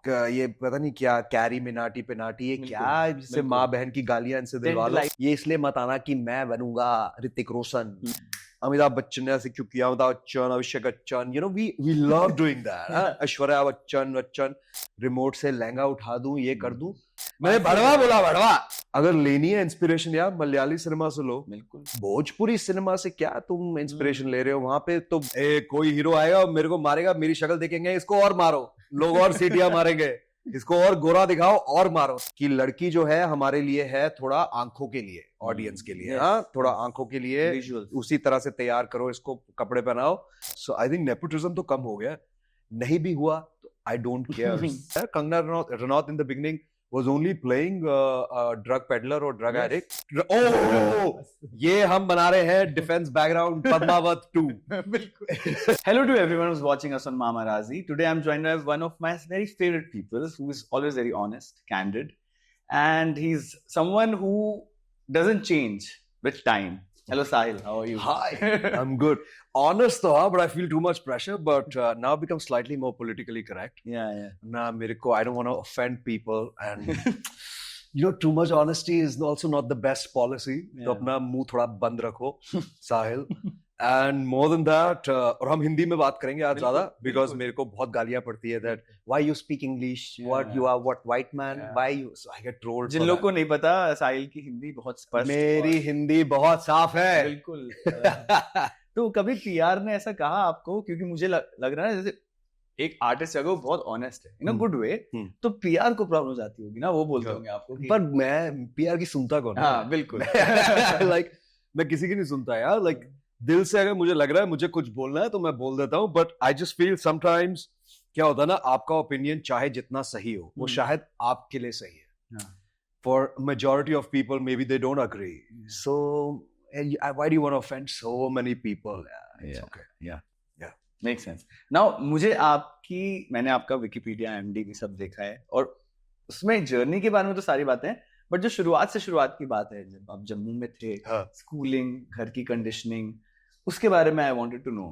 ये पता नहीं क्या कैरी मिनाटी पिनाटी, ये क्या इससे माँ बहन की गालियां इनसे दिलवा लो। ये इसलिए मत आना कि मैं बनूंगा ऋतिक रोशन, अमिताभ बच्चन ने ऐसे क्यों किया, Amitabh Bachchan, Abhishek Bachchan, you know we love doing that. Aishwarya Bachchan remote से लहंगा उठा दूं, ये कर दूं। मैंने भड़वा बोला, भड़वा। अगर लेनी है इंस्पिरेशन यार मलयाली सिनेमा से लो, बिल्कुल। भोजपुरी सिनेमा से क्या तुम इंस्पिरेशन ले रहे हो? वहां पे तो कोई हीरो आएगा मेरे को मारेगा, मेरी शक्ल देखेंगे, इसको और मारो, लोग और सीटियां मारेंगे, इसको और गोरा दिखाओ और मारो। कि लड़की जो है हमारे लिए है थोड़ा आंखों के लिए, ऑडियंस के लिए, हाँ थोड़ा आंखों के लिए, उसी तरह से तैयार करो, इसको कपड़े पहनाओ। सो आई थिंक नेपोटिज्म तो कम हो गया, नहीं भी हुआ तो I don't care. Kangana Ranaut in the beginning was only playing a drug peddler or drug addict. ये हम बना रहे हैं defense background Padmavat 2. Hello to everyone who's watching us on Mama Razi. Today I'm joined by one of my very favorite people who is always very honest, candid, and he's someone who doesn't change with time. Hello Sahil, how are you? Hi, I'm good. Honest though, but I feel too much pressure, but now become slightly more politically correct. Yeah. Nah, I don't want to offend people, and you know, too much honesty is also not the best policy. तो अपना मुंह थोड़ा बंद रखो, साहिल. And more than that, और हम हिंदी में बात करेंगे आज ज्यादा, because मेरे को बहुत गालियां पड़ती है that why you speak English, what you are, what white man, why you, so I get trolled. जिन लोगों को नहीं पता, साहिल की हिंदी बहुत स्पष्ट, मेरी हिंदी बहुत साफ है, बिल्कुल. तो कभी पीआर ने ऐसा कहा आपको, क्योंकि मुझे लग रहा है जैसे एक आर्टिस्ट अगर वो बहुत ऑनेस्ट है इन अ गुड वे, तो पीआर को प्रॉब्लम हो जाती होगी ना, वो बोलते होंगे आपको कि... पर मैं पीआर की सुनता कौन? हाँ बिल्कुल. लाइक मैं किसी की नहीं सुनता यार. लाइक दिल से अगर मुझे लग रहा है मुझे कुछ बोलना है तो मैं बोल देता हूँ, but I just feel sometimes क्या होता है ना, आपका ओपिनियन चाहे जितना सही हो, वो शायद आपके लिए सही है. For majority of people may be they don't agree, so why do you want to offend so many people? Yeah, makes sense. Now मुझे मैंने आपका विकिपीडिया, IMDb सब देखा है, और उसमें जर्नी के बारे में तो सारी बातें हैं, बट जो शुरुआत की बात है, जब आप जम्मू में थे, स्कूलिंग, घर की कंडीशनिंग, उसके बारे में I wanted to know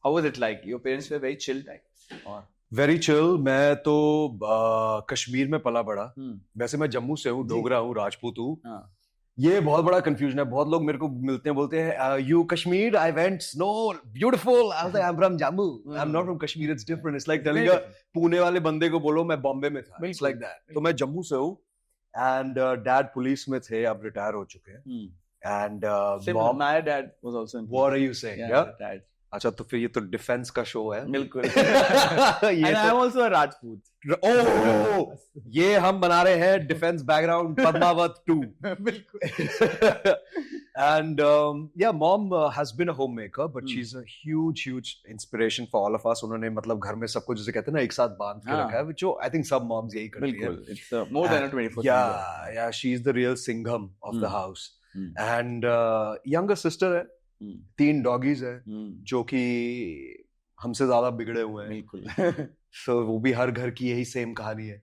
how was it like. Your parents were very chill type और वेरी चिल. मैं तो कश्मीर में पला बड़ा. वैसे मैं जम्मू से हूँ, डोगरा हूँ, राजपूत हूँ. ये बहुत बड़ा कंफ्यूजन है. बहुत लोग मेरे को मिलते हैं, बोलते हैं you Kashmir, I went snow beautiful, I am from Jammu, I am not from Kashmir, it's different. It's like telling Pune वाले बंदे को बोलो मैं बॉम्बे में था. It's like that. तो मैं जम्मू से हूँ, एंड डैड पुलिस में थे, अब रिटायर हो चुके हैं. And mom, my dad was also in. What are you saying? या अच्छा, तो फिर ये तो डिफेंस का शो है. बिल्कुल. ये I am also a Rajput. ये हम बना रहे हैं डिफेंस बैकग्राउंड पद्मावत 2. बिल्कुल. And mom has been a homemaker, but she's a huge inspiration for all of us. उन्होंने मतलब घर में सबको जैसे कहते हैं ना एक साथ बांध के रखा है, जो I think सब moms यही करती है. बिल्कुल. It's more than a 24/7. Yeah, she's the real Singham of the house. And younger sister है, 3 डॉगीज है, जो कि हमसे ज्यादा बिगड़े हुए हैं. बिल्कुल. So वो भी हर घर की यही सेम कहानी है.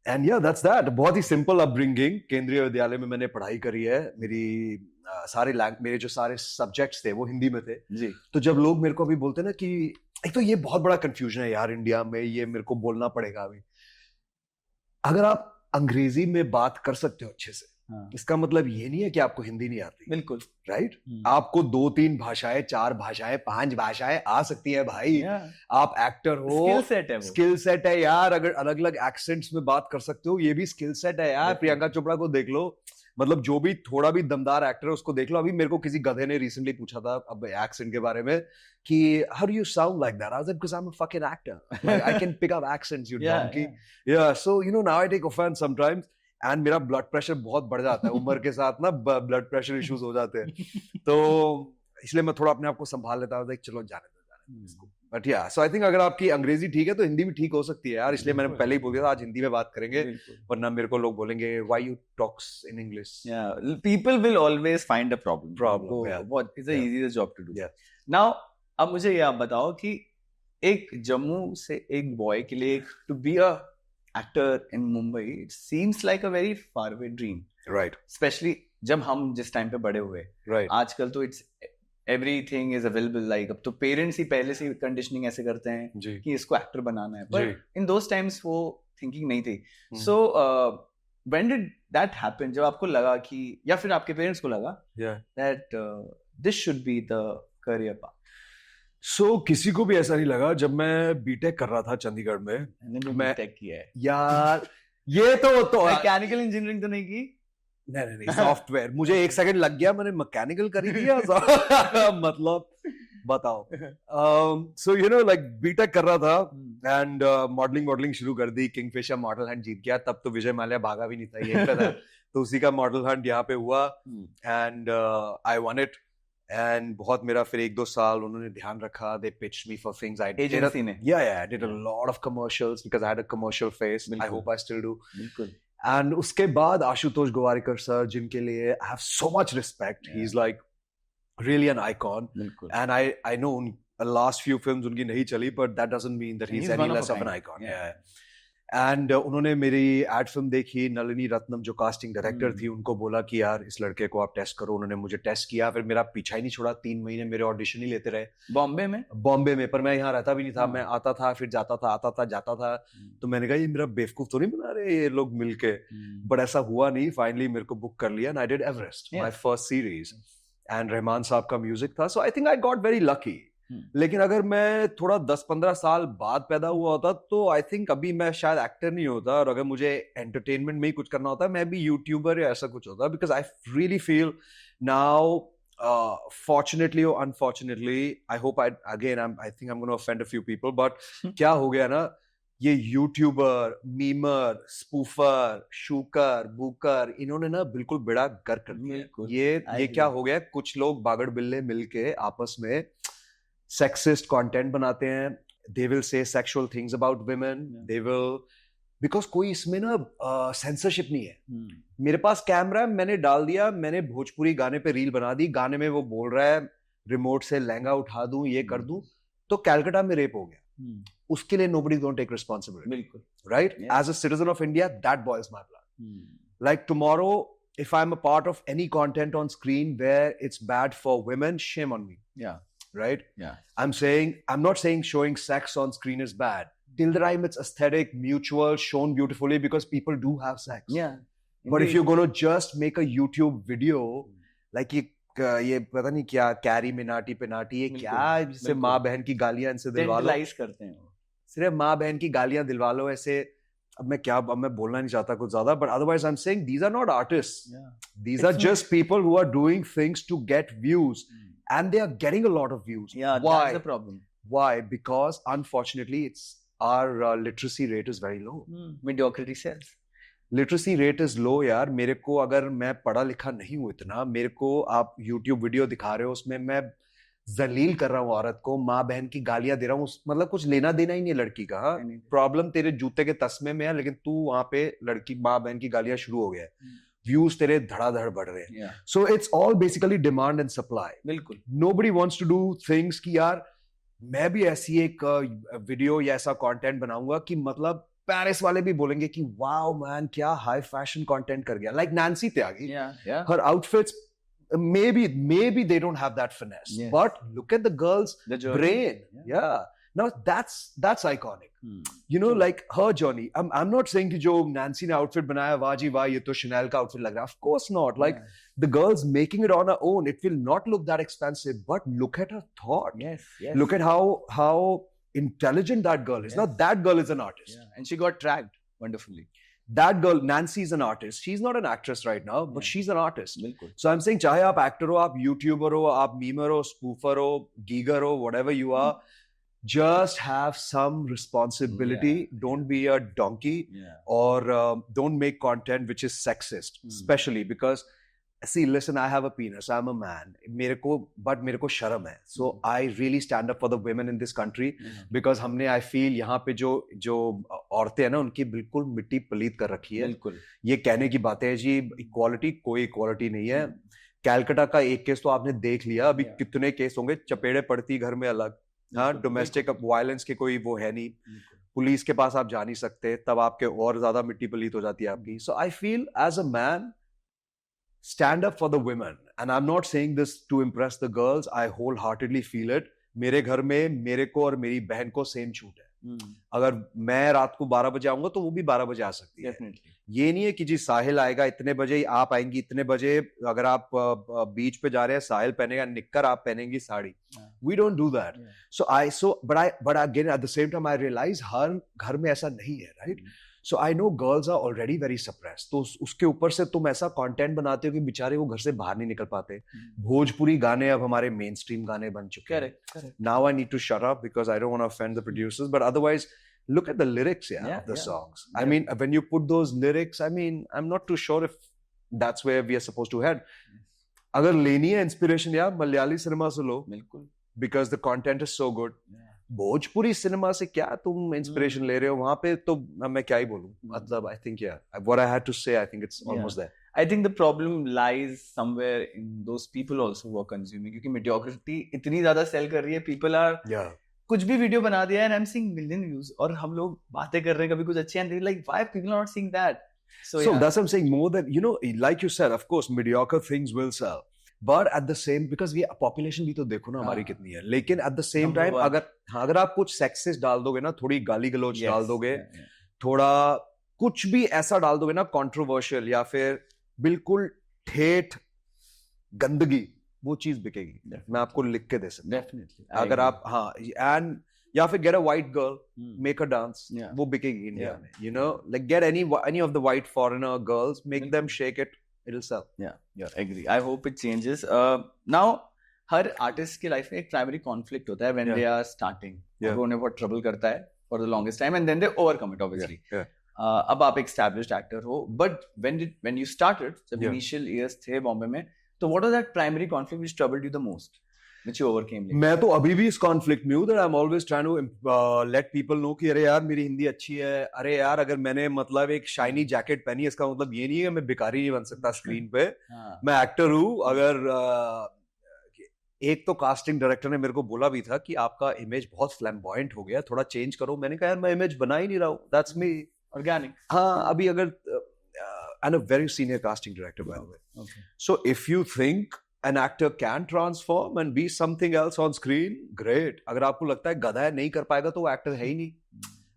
And yeah, that's that. बहुत ही सिंपल अपब्रिंगिंग. केंद्रीय विद्यालय में मैंने पढ़ाई करी है. मेरे जो सारे सब्जेक्ट्स थे वो हिंदी में थे जी. तो जब लोग मेरे को अभी बोलते हैं ना कि एक तो ये बहुत बड़ा कंफ्यूजन है यार इंडिया में, ये मेरे को बोलना पड़ेगा अभी, अगर आप अंग्रेजी में बात कर सकते हो अच्छे से, इसका मतलब ये नहीं है कि आपको हिंदी नहीं आती. बिल्कुल. राइट. आपको 2-3 भाषाएं, 4 भाषाएं, 5 भाषाएं आ सकती है भाई. आप एक्टर हो, स्किल सेट है यार. अगर अलग अलग एक्सेंट्स में बात कर सकते हो, ये भी स्किल सेट है यार. प्रियंका चोपड़ा को देख लो, मतलब जो भी थोड़ा भी दमदार एक्टर है उसको देख लो. अभी मेरे को किसी गधे ने रिसेंटली पूछा था अब एक्सेंट के बारे में कि how do you sound like that? I was like, because I'm a fucking actor. Like, I can pick up accents, you donkey. Yeah, so you know now I take offense sometimes. And मेरा blood pressure बहुत बढ़ जाता है उम्र के साथ ना, blood pressure issues हो जाते हैं. तो इसलिए मैं थोड़ा अपने आप को संभाल लेता हूँ, चलो जाने दो. बट या सो आई थिंक अगर आपकी अंग्रेजी ठीक है तो हिंदी भी ठीक हो सकती है यार. इसलिए मैंने पहले ही बोल दिया था आज हिंदी में बात करेंगे, वरना मेरे को लोग बोलेंगे why you talks in English. People will always find a problem. What is the easiest job to do. Now अब मुझे ये आप बताओ कि एक जम्मू से एक बॉय के लिए to be a actor in Mumbai, it seems like a very far away dream. Right. Especially जब हम जिस टाइम पे बड़े हुए. Right. आजकल तो it's everything is available. Like अब तो parents ही पहले से कंडीशनिंग ऐसे करते हैं कि इसको एक्टर बनाना है. But in those times वो थिंकिंग नहीं थी. सो when did that happen? जब आपको लगा कि, या फिर आपके पेरेंट्स को लगा that this should be the career path? So किसी को भी ऐसा नहीं लगा. जब मैं बीटेक कर रहा था चंडीगढ़ में, मैं बीटेक किया है यार. ये तो मैकेनिकल इंजीनियरिंग तो नहीं की? नहीं सॉफ्टवेयर. मुझे 1 सेकंड लग गया, मैंने मैकेनिकल करी थी मतलब बताओ. So you know like B Tech कर रहा था एंड मॉडलिंग शुरू कर दी. किंगफिशर मॉडल हंट जीत गया. तब तो विजय माल्या भागा भी नहीं था, यहीं पे था. तो उसी का मॉडल हंट यहाँ पे हुआ and I won it. And बहुत मेरा फिर 1-2 साल उन्होंने ध्यान रखा. They pitched me for things. I agency ने I did a lot of commercials because I had a commercial face. I hope I still do. बिल्कुल. एंड उसके बाद आशुतोष गोवारिकर सर, जिनके लिए I have so much respect. He is like really an icon. And I know last few films unki nahi chali, but that doesn't mean that he's any less of an icon. And उन्होंने मेरी ad film देखी. नलिनी रत्नम जो casting director थी, उनको बोला कि यार इस लड़के को आप टेस्ट करो. उन्होंने मुझे टेस्ट किया. फिर मेरा पीछा ही नहीं छोड़ा. 3 महीने मेरे ऑडिशन ही लेते रहे. बॉम्बे में. पर मैं यहाँ रहता भी नहीं था. मैं आता था, फिर जाता था, आता था, जाता था. तो मैंने कहा ये मेरा बेवकूफ तो नहीं बना रहे ये लोग मिलके. बट ऐसा हुआ नहीं. फाइनली मेरे को बुक कर लिया and I did Everest, my first series. And Rahman sahab का म्यूजिक था. So I think I got very lucky. लेकिन अगर मैं थोड़ा 10-15 साल बाद पैदा हुआ होता तो आई थिंक अभी मैं शायद एक्टर नहीं होता. और अगर मुझे एंटरटेनमेंट में ही कुछ करना होता, मैं भी यूट्यूबर या ऐसा कुछ होता. Because I really feel now, fortunately और unfortunately, I hope I think I am gonna offend a few people, but क्या हो गया ना, ये यूट्यूबर, मीमर, स्पूफर, शूकर, बुकर, इन्होंने ना बिल्कुल बेड़ा गर्क कर दिया. ये क्या हो गया, कुछ लोग बागड़ बिल्ले मिलके आपस में sexist content बनाते हैं. They will say sexual things about women. They will, because कोई इसमें ना censorship नहीं है. मेरे पास कैमरा है, मैंने डाल दिया, मैंने भोजपुरी गाने पे रील बना दी. गाने में वो बोल रहा है रिमोट से लहंगा उठा दूं, ये कर दूं, तो कलकत्ता में रेप हो गया. उसके लिए nobody is going to take responsibility. बिल्कुल. Right? As a citizen of India, that boils my blood. Like tomorrow, if I'm a part of any content on screen where it's bad for women, shame on me. Yeah. Right? Yeah. I'm not saying showing sex on screen is bad. Till the time it's aesthetic, mutual, shown beautifully, because people do have sex. Yeah. But if you're going to just make a YouTube video, like ये पता नहीं क्या, carry Minati पिनाटी, ये क्या, जिससे माँ बहन की गालियां इनसे दिलवा लो. करते हैं. सिर्फ माँ बहन की गालियां दिलवा लो ऐसे. अब मैं बोलना नहीं चाहता कुछ ज्यादा, but otherwise I'm saying these are not artists. Yeah. These are just people who are doing things to get views. And they are getting a lot of views. Yeah, why? That's the problem. Why? Because unfortunately, our literacy rate is very low. Mediocrity sells. Literacy rate is low, यार. मेरे को, अगर मैं पढ़ा लिखा नहीं हूँ इतना, मेरे को आप YouTube वीडियो दिखा रहे हो, उसमें मैं जलील कर रहा हूँ औरत को, माँ बहन की गालियां दे रहा हूँ, मतलब कुछ लेना देना ही नहीं है लड़की का. प्रॉब्लम तेरे जूते के तस्मे में है, लेकिन तू वहां पे लड़की माँ बहन की गालियां शुरू हो गया है. व्यूज तेरे धड़ाधड़ बढ़ रहे हैं. So it's all basically demand and supply. बिल्कुल. Nobody wants to do things कि यार मैं भी ऐसी एक वीडियो या ऐसा कंटेंट बनाऊंगा कि मतलब पेरिस वाले भी बोलेंगे कि वाओ मैन, क्या हाई फैशन कंटेंट कर गया. Like Nancy Tyagi, her outfits maybe they don't have that finesse, but look at the girl's brain. Now that's iconic. You know, like her journey. I'm not saying कि जो Nancy ने outfit बनाया, वाह जी वाह, ये तो Chanel का outfit लग रहा है. Of course not. Like the girl's making it on her own. It will not look that expensive, but look at her thought. Yes. Look at how intelligent that girl is. Now that girl is an artist. And she got tracked wonderfully. That girl, Nancy, is an artist. She's not an actress right now, but she's an artist. बिल्कुल. So I'm saying, चाहे आप actor हो, आप YouTuber हो, आप memer हो, spoofer हो, geeger हो, whatever you are, just have some responsibility. Don't be a donkey, or don't make content which is sexist, especially because, see, listen, I have a penis, I'm a man. मेरे को शर्म है. So I really stand up for the women in this country, because हमने, I feel, यहाँ पे जो औरतें हैं ना, उनकी बिल्कुल मिट्टी पलीत कर रखी है. बिल्कुल. ये कहने की बातें हैं जी, इक्वालिटी, कोई इक्वालिटी नहीं है. कलकत्ता का एक केस तो आपने देख लिया, अभी कितने केस होंगे, चपेड़े पड़ती घर में अलग. हाँ, डोमेस्टिक वायलेंस के कोई वो है नहीं. पुलिस के पास आप जा नहीं सकते, तब आपके और ज्यादा मिट्टी पलीत हो जाती है आपकी. So I feel, as a man, stand up for the women. And I'm not saying this to impress the girls. I wholeheartedly feel it. मेरे घर में मेरे को और मेरी बहन को सेम छूट है. अगर मैं रात को 12 बजे आऊंगा तो वो भी 12 बजे आ सकती है। डेफिनेटली। ये नहीं है कि जी साहिल आएगा इतने बजे, आप आएंगी इतने बजे, अगर आप बीच पे जा रहे हैं साहिल पहनेगा निक्कर, आप पहनेंगी sari. We don't do that. But again at the same time I realise हर घर में ऐसा नहीं है, right? So I know girls are already very suppressed, तो उसके ऊपर से तुम ऐसा कंटेंट बनाते हो कि बेचारे वो घर से बाहर नहीं निकल पाते। भोजपुरी गाने अब हमारे मेन स्ट्रीम गाने बन चुके हैं। Now I need to shut up because I don't want to offend the producers, but otherwise look at the lyrics of the songs. I mean, when you put those lyrics, I mean, I'm not too sure if that's where we are supposed to head. अगर लेनी है inspiration यार Malayali cinema से लो, बिल्कुल, because the content is so good. Bhojpuri cinema से क्या तुम inspiration ले रहे हो? वहां पे तो मैं क्या ही बोलूं, मतलब I think what I had to say, I think it's almost there. I think the problem lies somewhere in those people also who are consuming, क्योंकि mediocrity इतनी ज्यादा सेल कर रही है, people are कुछ भी वीडियो बना दिया and I am seeing million views, और हम लोग बातें कर रहे हैं कभी कुछ अच्छे and like why people are not seeing that? So that's what I'm saying, more than, you know, like you said, of course mediocre things will sell, but at the same, because we population भी तो देखो ना हमारी कितनी है, लेकिन at the same time अगर आप कुछ sexist डाल दोगे ना, थोड़ी गाली गलौज डाल दोगे, थोड़ा कुछ भी ऐसा डाल दोगे ना controversial या फिर बिल्कुल ठेठ गंदगी, वो चीज बिकेगी। मैं आपको लिख के दे सकता हूं। डेफिनेटली। अगर आप एंड या फिर get a white girl, make a dance, वो बिकेगी इंडिया में। You know, like get any of the white foreigner girls, make them shake it, it will sell. या agree. I hope it changes. Now हर artist की life में एक primary conflict होता है व्हेन दे आर स्टार्टिंग, और उन्हें बहुत ट्रबल करता है for the longest time and then they overcome it obviously. अब आप एक एस्टैब्लिश्ड एक्टर हो, बट व्हेन यू स्टार्टेड, जब इनिशियल इयर्स थे बॉम्बे में, तो what was that primary conflict which troubled you the most, which you overcame? मैं तो अभी भी इस conflict में हूँ, that I'm always trying to let people know कि अरे यार मेरी हिंदी अच्छी है, अरे यार अगर मैंने मतलब एक शाइनी जैकेट पहनी है, इसका मतलब ये नहीं है मैं भिखारी नहीं बन सकता स्क्रीन पे। मैं एक्टर हूँ। अगर एक तो कास्टिंग डायरेक्टर ने मेरे को बोला भी था कि आपका इमेज बहुत फ्लैम्बॉयंट हो गया, थोड़ा चेंज करो। मैंने कहा यार मैं इमेज बना ही नहीं रहा हूँ, दैट्स मी, ऑर्गेनिक। हाँ, अभी अगर and a very senior casting director, by the way. Okay. So if you think an actor can transform and be something else on screen, great. अगर आपको लगता है गधा है, नहीं कर पाएगा, तो वो एक्टर है ही नहीं।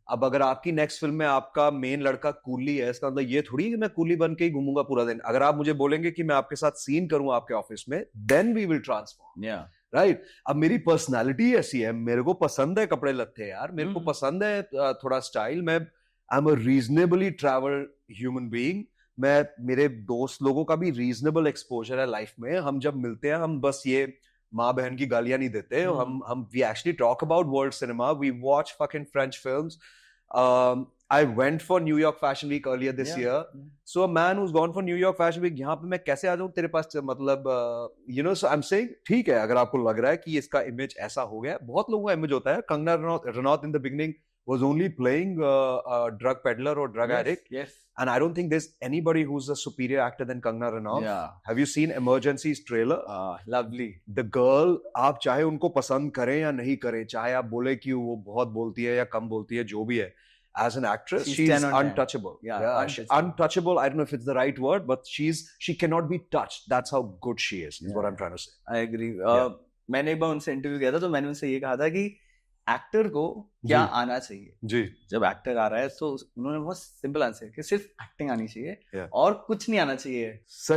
अब अगर आपकी नेक्स्ट फिल्म में आपका मेन लड़का कूली है, इसका मतलब ये थोड़ी है कि मैं कूली बन के ही घूमूंगा पूरा दिन। अगर आप मुझे बोलेंगे कि मैं आपके साथ सीन करूं आपके ऑफिस में, then we will transform. Right? अब मेरी पर्सनालिटी ऐसी है, मेरे को पसंद है कपड़े लत्ते यार, मेरे को पसंद है थोड़ा स्टाइल। मैं I am a reasonably travelled human being. मैं, मेरे दोस्त लोगों का भी रीजनेबल एक्सपोजर है लाइफ में। हम जब मिलते हैं, हम बस ये माँ बहन की गालियां नहीं देते। हम we actually talk about world cinema, we watch fucking French films. I went for New York Fashion Week earlier this year. So a man who's gone for New York Fashion Week, यहाँ पे मैं कैसे आ जाऊँ तेरे पास? मतलब you know, so I'm saying ठीक है, अगर आपको लग रहा है कि इसका इमेज ऐसा हो गया, बहुत लोगों का इमेज होता है। Kangana Ranaut in the beginning was only playing a drug peddler or drug addict. Yes. And I don't think there's anybody who's a superior actor than Kangana Ranaut. Yeah. Have you seen Emergency's trailer? Lovely. The girl, आप चाहे उनको पसंद करें या नहीं करें, चाहे आप बोले कि वो बहुत बोलती है या कम बोलती है, जो भी है, as an actress, she's untouchable. Yeah, untouchable. I don't know if it's the right word, but she cannot be touched. That's how good she is what I'm trying to say. I agree. मैंने एक बार उनसे interview किया था, तो मैंने उनसे ये कहा था कि एक्टर को क्या आना चाहिए जी, जब एक्टर आ रहा है। तो उन्होंने बहुत सिंपल आंसर कि सिर्फ एक्टिंग आनी चाहिए और कुछ नहीं आना चाहिए।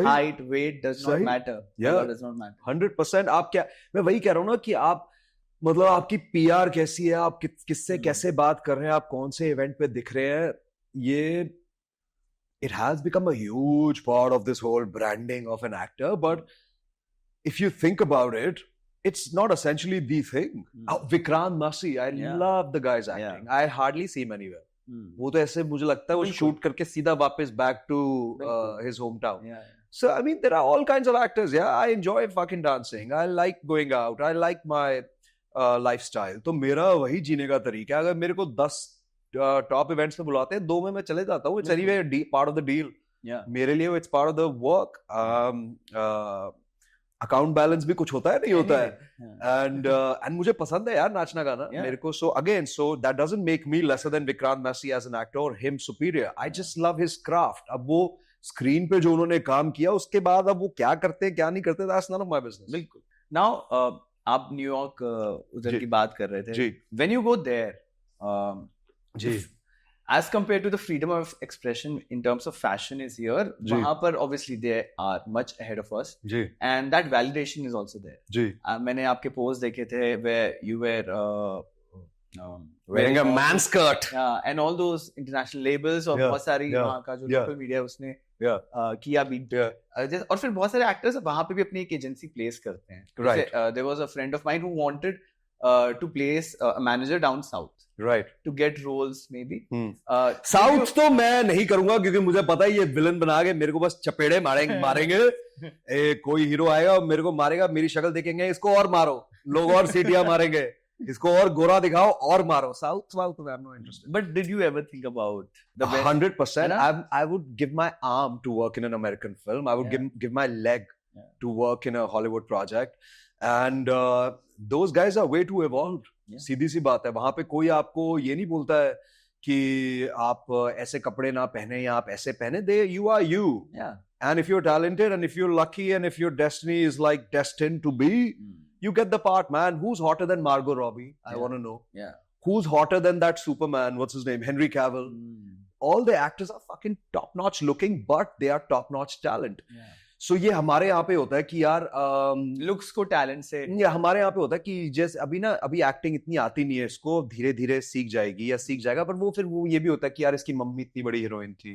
Height, weight does not matter, does not matter. 100%। आप क्या, मैं वही कह रहा हूँ ना कि आप मतलब आपकी पीआर कैसी है, आप किससे कैसे बात कर रहे हैं, आप कौन से इवेंट पे दिख रहे हैं, ये it has become a huge part of this whole branding of an actor. But if you think about it, it's not essentially the thing. Vikrant Massey, I love the guy's acting. I hardly see him anywhere. वो तो ऐसे मुझे लगता है वो shoot करके सीधा वापस back to his hometown. So I mean there are all kinds of actors. Yeah, I enjoy fucking dancing. I like going out. I like my lifestyle. तो मेरा वही जीने का तरीका है। अगर मेरे को 10 टॉप इवेंट्स में बुलाते हैं, 2 में मैं चले जाता हूँ। It's anyway part of the deal. मेरे लिए it's part of the work. Account balance भी कुछ होता है, नहीं होता है। एंड मुझे पसंद है यार नाचना गाना मेरे को। So that doesn't make me lesser than Vikrant Massey as an actor और him superior. I just love his craft. अब वो स्क्रीन पे जो उन्होंने काम किया, उसके बाद अब वो क्या करते हैं क्या नहीं करते, दैट्स नॉट माय बिजनेस। बिल्कुल। नाउ आप न्यूयॉर्क उधर की बात कर रहे थे जी। व्हेन यू गो देयर, जी as compared to the freedom of expression in terms of fashion is here, वहाँ पर obviously they are much ahead of us, ji and that validation is also there. जी मैंने आपके posts देखे थे where you were wearing a man skirt, and all those international labels और बहुत सारी वहाँ का जो local media है उसने किया भी, और फिर बहुत सारे actors वहाँ पे भी अपनी एक agency place करते हैं. Right. There was a friend of mine who wanted to place a manager down south. Right. To get roles maybe. South तो मैं नहीं करूंगा क्योंकि मुझे पता है ये विलन बना के मेरे को बस चपेड़े मारेंगे कोई हीरो आएगा और मेरे को मारेगा, मेरी शक्ल देखेंगे, इसको और मारो, लोग और सीटियां मारेंगे, इसको और गोरा दिखाओ और मारो. South I have no interest. But did you ever think about the 100%? I would give my arm to work in an American film. I would give my leg to work in a Hollywood project. And those guys are way too evolved. सीधी सी बात है. वहां पे कोई आपको ये नहीं बोलता है कि आप ऐसे कपड़े ना पहने या आप ऐसे पहने. You are you. Yeah. And if you're talented and if you're lucky and if your destiny is like destined to be, you get the part, man. Who's hotter than Margot Robbie? I want to know. Yeah. Who's hotter than that Superman? What's his name? Henry Cavill. All the actors are fucking top-notch looking, but they are top-notch talent. Yeah. So ये हमारे यहाँ पे होता है कि यार looks को talent से, ये हमारे यहाँ पे होता है कि जैसे अभी एक्टिंग इतनी आती नहीं है, इसको धीरे धीरे सीख जाएगी या सीख जाएगा. पर वो फिर वो ये भी होता है कि यार इसकी मम्मी इतनी बड़ी हीरोइन थी,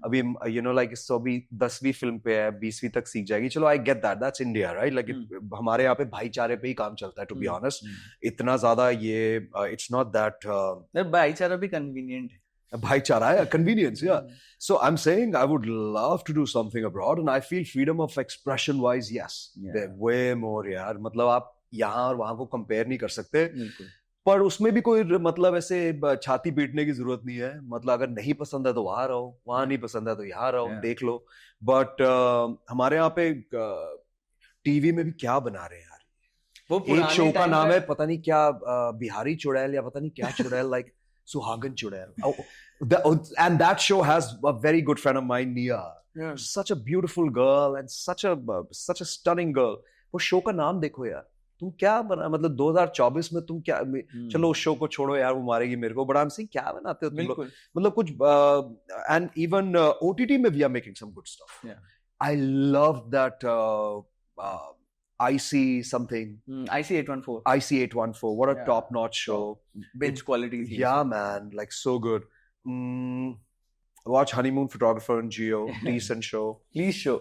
अभी यू नो लाइक इसको अभी 10वीं फिल्म पे है, 20वीं तक सीख जाएगी. चलो I get that's India right. Like हमारे यहाँ पे भाईचारे पे ही काम चलता है टू बी ऑनेस्ट. इतना ज्यादा ये इट्स नॉट दैट भाईचारा भी कन्वीनियंट है. भाईचारा है, convenience, yeah. So I'm saying I would love to do something abroad and I feel freedom of expression wise, yes. They're way more यार. मतलब आप यहाँ और वहाँ को compare नहीं कर सकते. पर उसमें भी कोई मतलब ऐसे छाती पीटने की जरूरत नहीं है. मतलब अगर नहीं पसंद है तो वहाँ रहो, वहाँ नहीं पसंद है तो यहाँ रहो, देख लो. बट हमारे यहाँ पे टीवी में भी क्या बना रहे हैं यार. वो एक शो का नाम है पता नहीं क्या बिहारी चुड़ैल या पता नहीं क्या चुड़ैल, like Suhagan Chudail. And that show has a very good friend of mine, Nia. Yeah. Such a beautiful girl and such a stunning girl. वो शो का नाम देखो यार. तुम क्या बना, मतलब 2024 में तुम क्या, चलो उस शो को छोड़ो यार, वो मारेगी मेरे को. बट आई एम सेइंग क्या बनाते हो तुम लोग, मतलब कुछ. एंड इवन OTT में we are making some good stuff. I love that IC something. IC 814. IC 814. What a top-notch show. Binge quality. Yeah, man. Like so good. Watch Honeymoon Photographer on Geo. Decent show. Please show.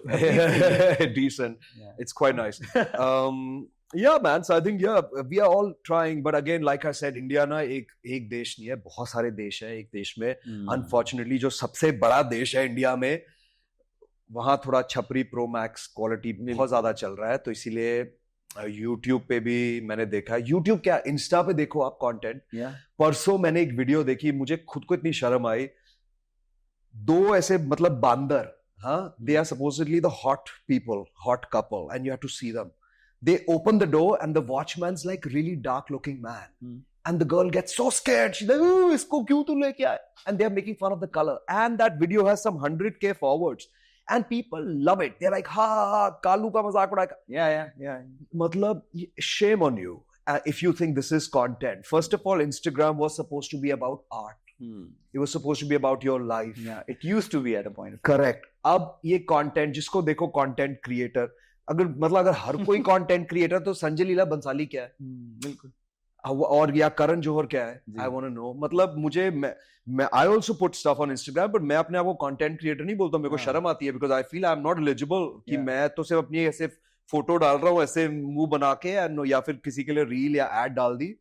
Decent. Yeah. It's quite nice. Yeah, man. So I think we are all trying. But again, like I said, India ना एक देश नहीं है, बहुत सारे देश हैं एक देश में. Unfortunately, जो सबसे बड़ा देश है इंडिया में, वहां थोड़ा छपरी प्रो मैक्स क्वालिटी बहुत ज्यादा चल रहा है. तो इसीलिए YouTube पे भी मैंने देखा है. YouTube क्या, इंस्टा पे देखो आप कंटेंट. परसों मैंने एक वीडियो देखी, मुझे खुद को इतनी शर्म आई. 2 ऐसे मतलब बांदर, हाँ, they are supposedly the hot people, hot couple, and you have to see them. They open the door and the watchman's like really dark looking man. And the girl gets so scared. She's like, "Oh, इसको क्यों तू लेके आया?" And they are making fun of the color. And that video has some 100K forwards. And people love it. They're like, ha, Kalu का मजाक उड़ाएगा. Yeah. मतलब, shame on you if you think this is content. First of all, Instagram was supposed to be about art. It was supposed to be about your life. Yeah, it used to be at a point. Correct. अब ये content, जिसको देखो content creator, अगर हर कोई content creator, तो संजय लीला बंसाली क्या है? बिल्कुल. और या करण जौहर क्या है? I want to know. मतलब मुझे मैं I also put stuff on Instagram, but मैं अपने आप को content creator नहीं बोलता. मेरे को शर्म आती है because I feel I'm not eligible कि मैं तो सिर्फ अपनी ऐसे फोटो डाल रहा हूँ ऐसे मुंह बना के, या फिर किसी के लिए रील या एड डाल दी.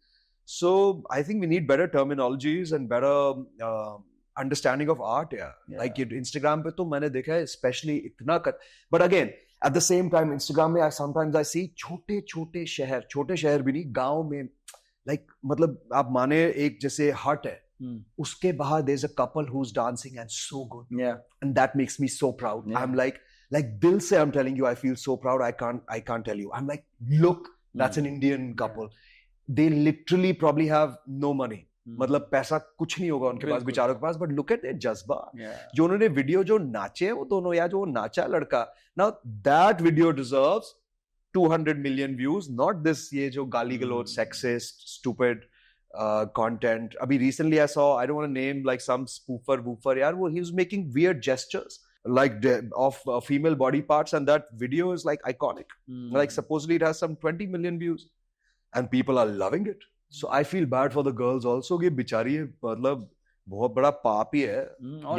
So I think we need better terminologies and better understanding of art. Like Instagram पे तो मैंने देखा है especially इतना but again at the same time Instagram में sometimes I see छोटे शहर भी नहीं, गांव में, like मतलब आप माने एक जैसे हट है, उसके बाहर there's a couple who's dancing and so good. And that makes me so proud. I'm like दिल से I'm telling you, I feel so proud. I can't tell you. I'm like, look, that's an Indian couple. They literally probably have no money. मतलब पैसा कुछ नहीं होगा उनके पास, बेचारों के पास, but look at their जज्बा. जो उन्होंने वीडियो जो नाचे वो दोनों, या जो नाचा लड़का, now that video deserves 200 million views, not this ये जो गाली गलौज, sexist, stupid content. Abhi recently I saw, I don't want to name like some spoofer woofer yaar, he was making weird gestures like of female body parts, and that video is like iconic. Like supposedly it has some 20 million views and people are loving it. So I feel bad for the girls also कि बेचारी मतलब बहुत बड़ा पाप ही है.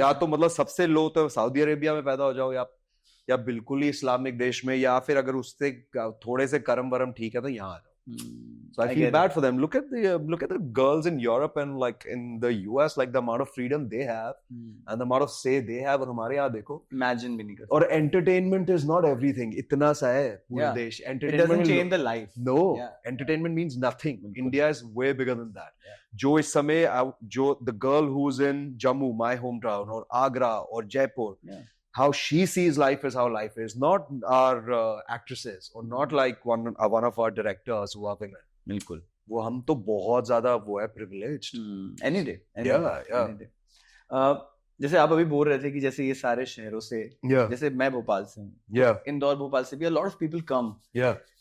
या तो मतलब सबसे लो तो सऊदी अरेबिया में पैदा हो जाओ, या बिल्कुल ही इस्लामिक देश में, या फिर अगर उससे थोड़े से कर्म वरम ठीक है तो यहाँ आ जाओ. So I feel bad for them. Look at the girls in Europe and like in the US, like the amount of freedom they have and the amount of say they have. और हमारे यहाँ देखो, imagine भी नहीं कर सकते. और entertainment is not everything. इतना सा है पूरे देश. It doesn't change the life. No, entertainment means nothing. India is way bigger than that. जो इस समय the girl who's in Jammu, my hometown, or Agra or Jaipur, how she sees life is how life is, not our actresses or not like one of our directors who are women. बिल्कुल. वो हम तो बहुत ज्यादा वो है privileged. Any day. Yeah. जैसे आप अभी बोल रहे थे कि जैसे ये सारे शहरों से, जैसे मैं भोपाल से हूँ, इंदौर भोपाल से भी a lot of people come.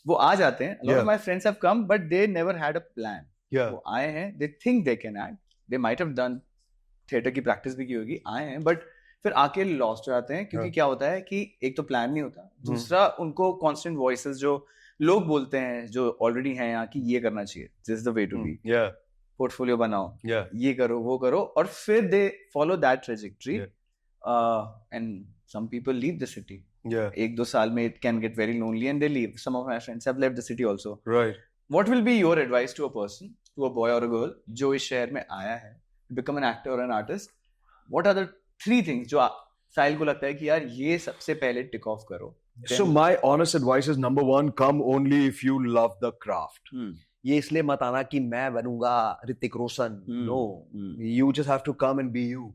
वो आ जाते हैं. A lot of my friends have come, but they never had a plan. वो आए हैं, they think they can act, they might have done theater की practice भी की होगी, आए हैं, but फिर आके लॉस्ट हो जाते हैं क्योंकि क्या होता है कि एक तो प्लान नहीं होता, दूसरा उनको कांस्टेंट वॉइसेस जो लोग बोलते हैं जो ऑलरेडी हैं यहाँ कि ये करना चाहिए, this is the way to be, portfolio बनाओ, ये करो वो करो, और फिर they follow that trajectory and some people leave the city. 1-2 साल में it can get very lonely and they leave. Some of my friends have left the city also. What will be your advice to a person, to a boy और a girl जो इस शहर में आया है, become N actor और an artist? What are the 3 things जो साहिल को लगता है कि यार ये सबसे पहले टिक ऑफ करो? So my honest advice is, number 1, come only if you love the craft. ये इसलिए मत आना कि मैं बनूंगा Hrithik Roshan. No, you just have to come and be you.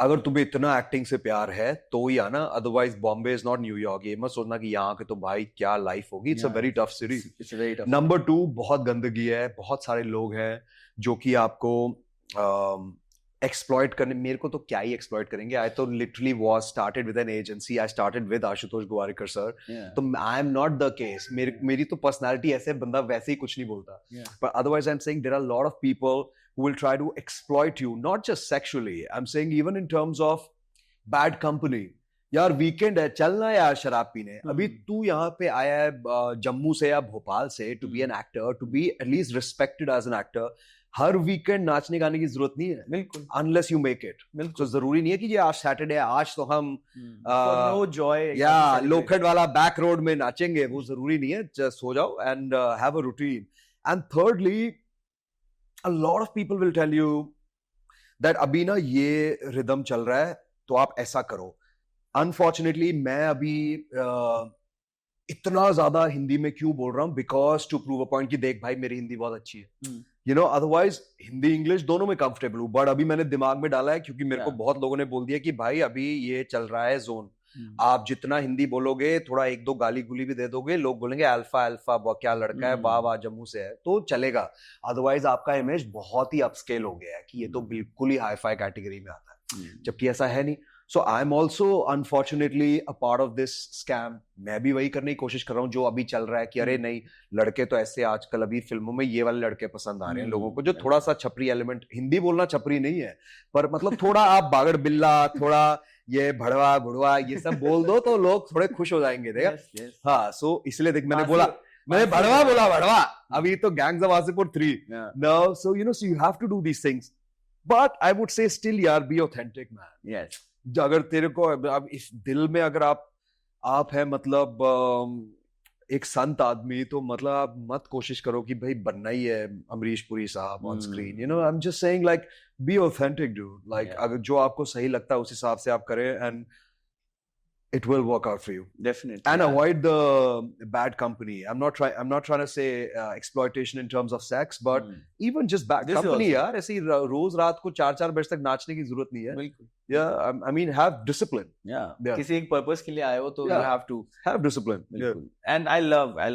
अगर तुम्हें इतना एक्टिंग से प्यार है तो ही आना, otherwise Bombay is not New York. ये मत सोचना कि यहाँ के तो भाई क्या लाइफ होगी. It's a very tough city. Number 2, बहुत गंदगी है, बहुत सारे लोग हैं जो कि आपको एक्सप्लॉइट करने. मेरे को तो क्या ही एक्सप्लॉइट करेंगे. आई तो literally was started with an agency. I started with Ashutosh Gowariker sir. तो I am not the case. मेरी तो पर्सनालिटी ऐसे, बंदा वैसे ही कुछ नहीं बोलता. But otherwise I am saying there are lot of people who will try to exploit you, not just sexually. I'm saying even in terms of bad company. यार weekend है, चलना यार शराब पीने. अभी तू यहाँ पे आया है जम्मू से या भोपाल से to be an actor, to be at least respected as an actor. हर वीकेंड नाचने गाने की जरूरत नहीं है. बिल्कुल. Unless you make it. तो जरूरी नहीं है कि ये आज सैटरडे है, आज तो हम नो जॉय या लोखंड वाला बैक रोड में नाचेंगे. वो जरूरी नहीं है. जस्ट हो जाओ and have a routine. And thirdly, a lot of people will tell you that अभी ना ये रिदम चल रहा है तो आप ऐसा करो. Unfortunately मैं अभी इतना ज्यादा हिंदी में क्यों बोल रहा हूँ? Because to prove a point कि देख भाई मेरी हिंदी बहुत अच्छी है. You know, otherwise Hindi English दोनों में कंफर्टेबल हूँ. बट अभी मैंने दिमाग में डाला है क्योंकि मेरे को बहुत लोगों ने बोल दिया कि भाई अभी ये चल रहा है जोन. आप जितना हिंदी बोलोगे, थोड़ा 1-2 गाली गुली भी दे दोगे, लोग बोलेंगे अल्फा अल्फा क्या लड़का है, वाह वाह जम्मू से है, तो चलेगा. अदरवाइज आपका इमेज बहुत ही अपस्केल हो गया है कि ये तो बिल्कुल ही हाई फाई कैटेगरी में आता है, जबकि ऐसा है नहीं. So I am also unfortunately a part of this scam. मैं भी वही करने की कोशिश कर रहा हूँ जो अभी चल रहा है कि अरे नहीं, लड़के तो ऐसे आजकल अभी फिल्मों में ये वाले लड़के पसंद आ रहे हैं लोगों को, जो थोड़ा सा छपरी एलिमेंट. हिंदी बोलना छपरी नहीं है, पर मतलब थोड़ा आप बागड़ बिल्ला, थोड़ा ये भड़वा भुड़वा ये सब बोल दो तो लोग थोड़े खुश हो जाएंगे. देखा. हाँ, सो इसलिए देख मैंने बोला, मैंने भड़वा बोला, भड़वा. अभी तो gangs of Wasseypur 3 now. So you know, so you have to do these things. But I would say still यार बी ऑथेंटिक मैन. यस. अगर तेरे को अब इस दिल में अगर आप है मतलब एक संत आदमी, तो मतलब आप मत कोशिश करो कि भाई बनना ही है अमरीश पुरी साहब on screen. You know, I am just saying like be authentic dude. Like अगर जो आपको सही लगता है उस हिसाब से आप करें and it will work out for you. Definitely. And avoid the bad company. I'm not trying to say exploitation in terms of sex, but even just bad company यार. ऐसे रोज रात को 4-4 बजे तक नाचने की जरूरत नहीं है. बिल्कुल. Yeah, I mean have discipline. Yeah. किसी एक पर्पस के लिए आए हो तो you have to have discipline. बिल्कुल. And I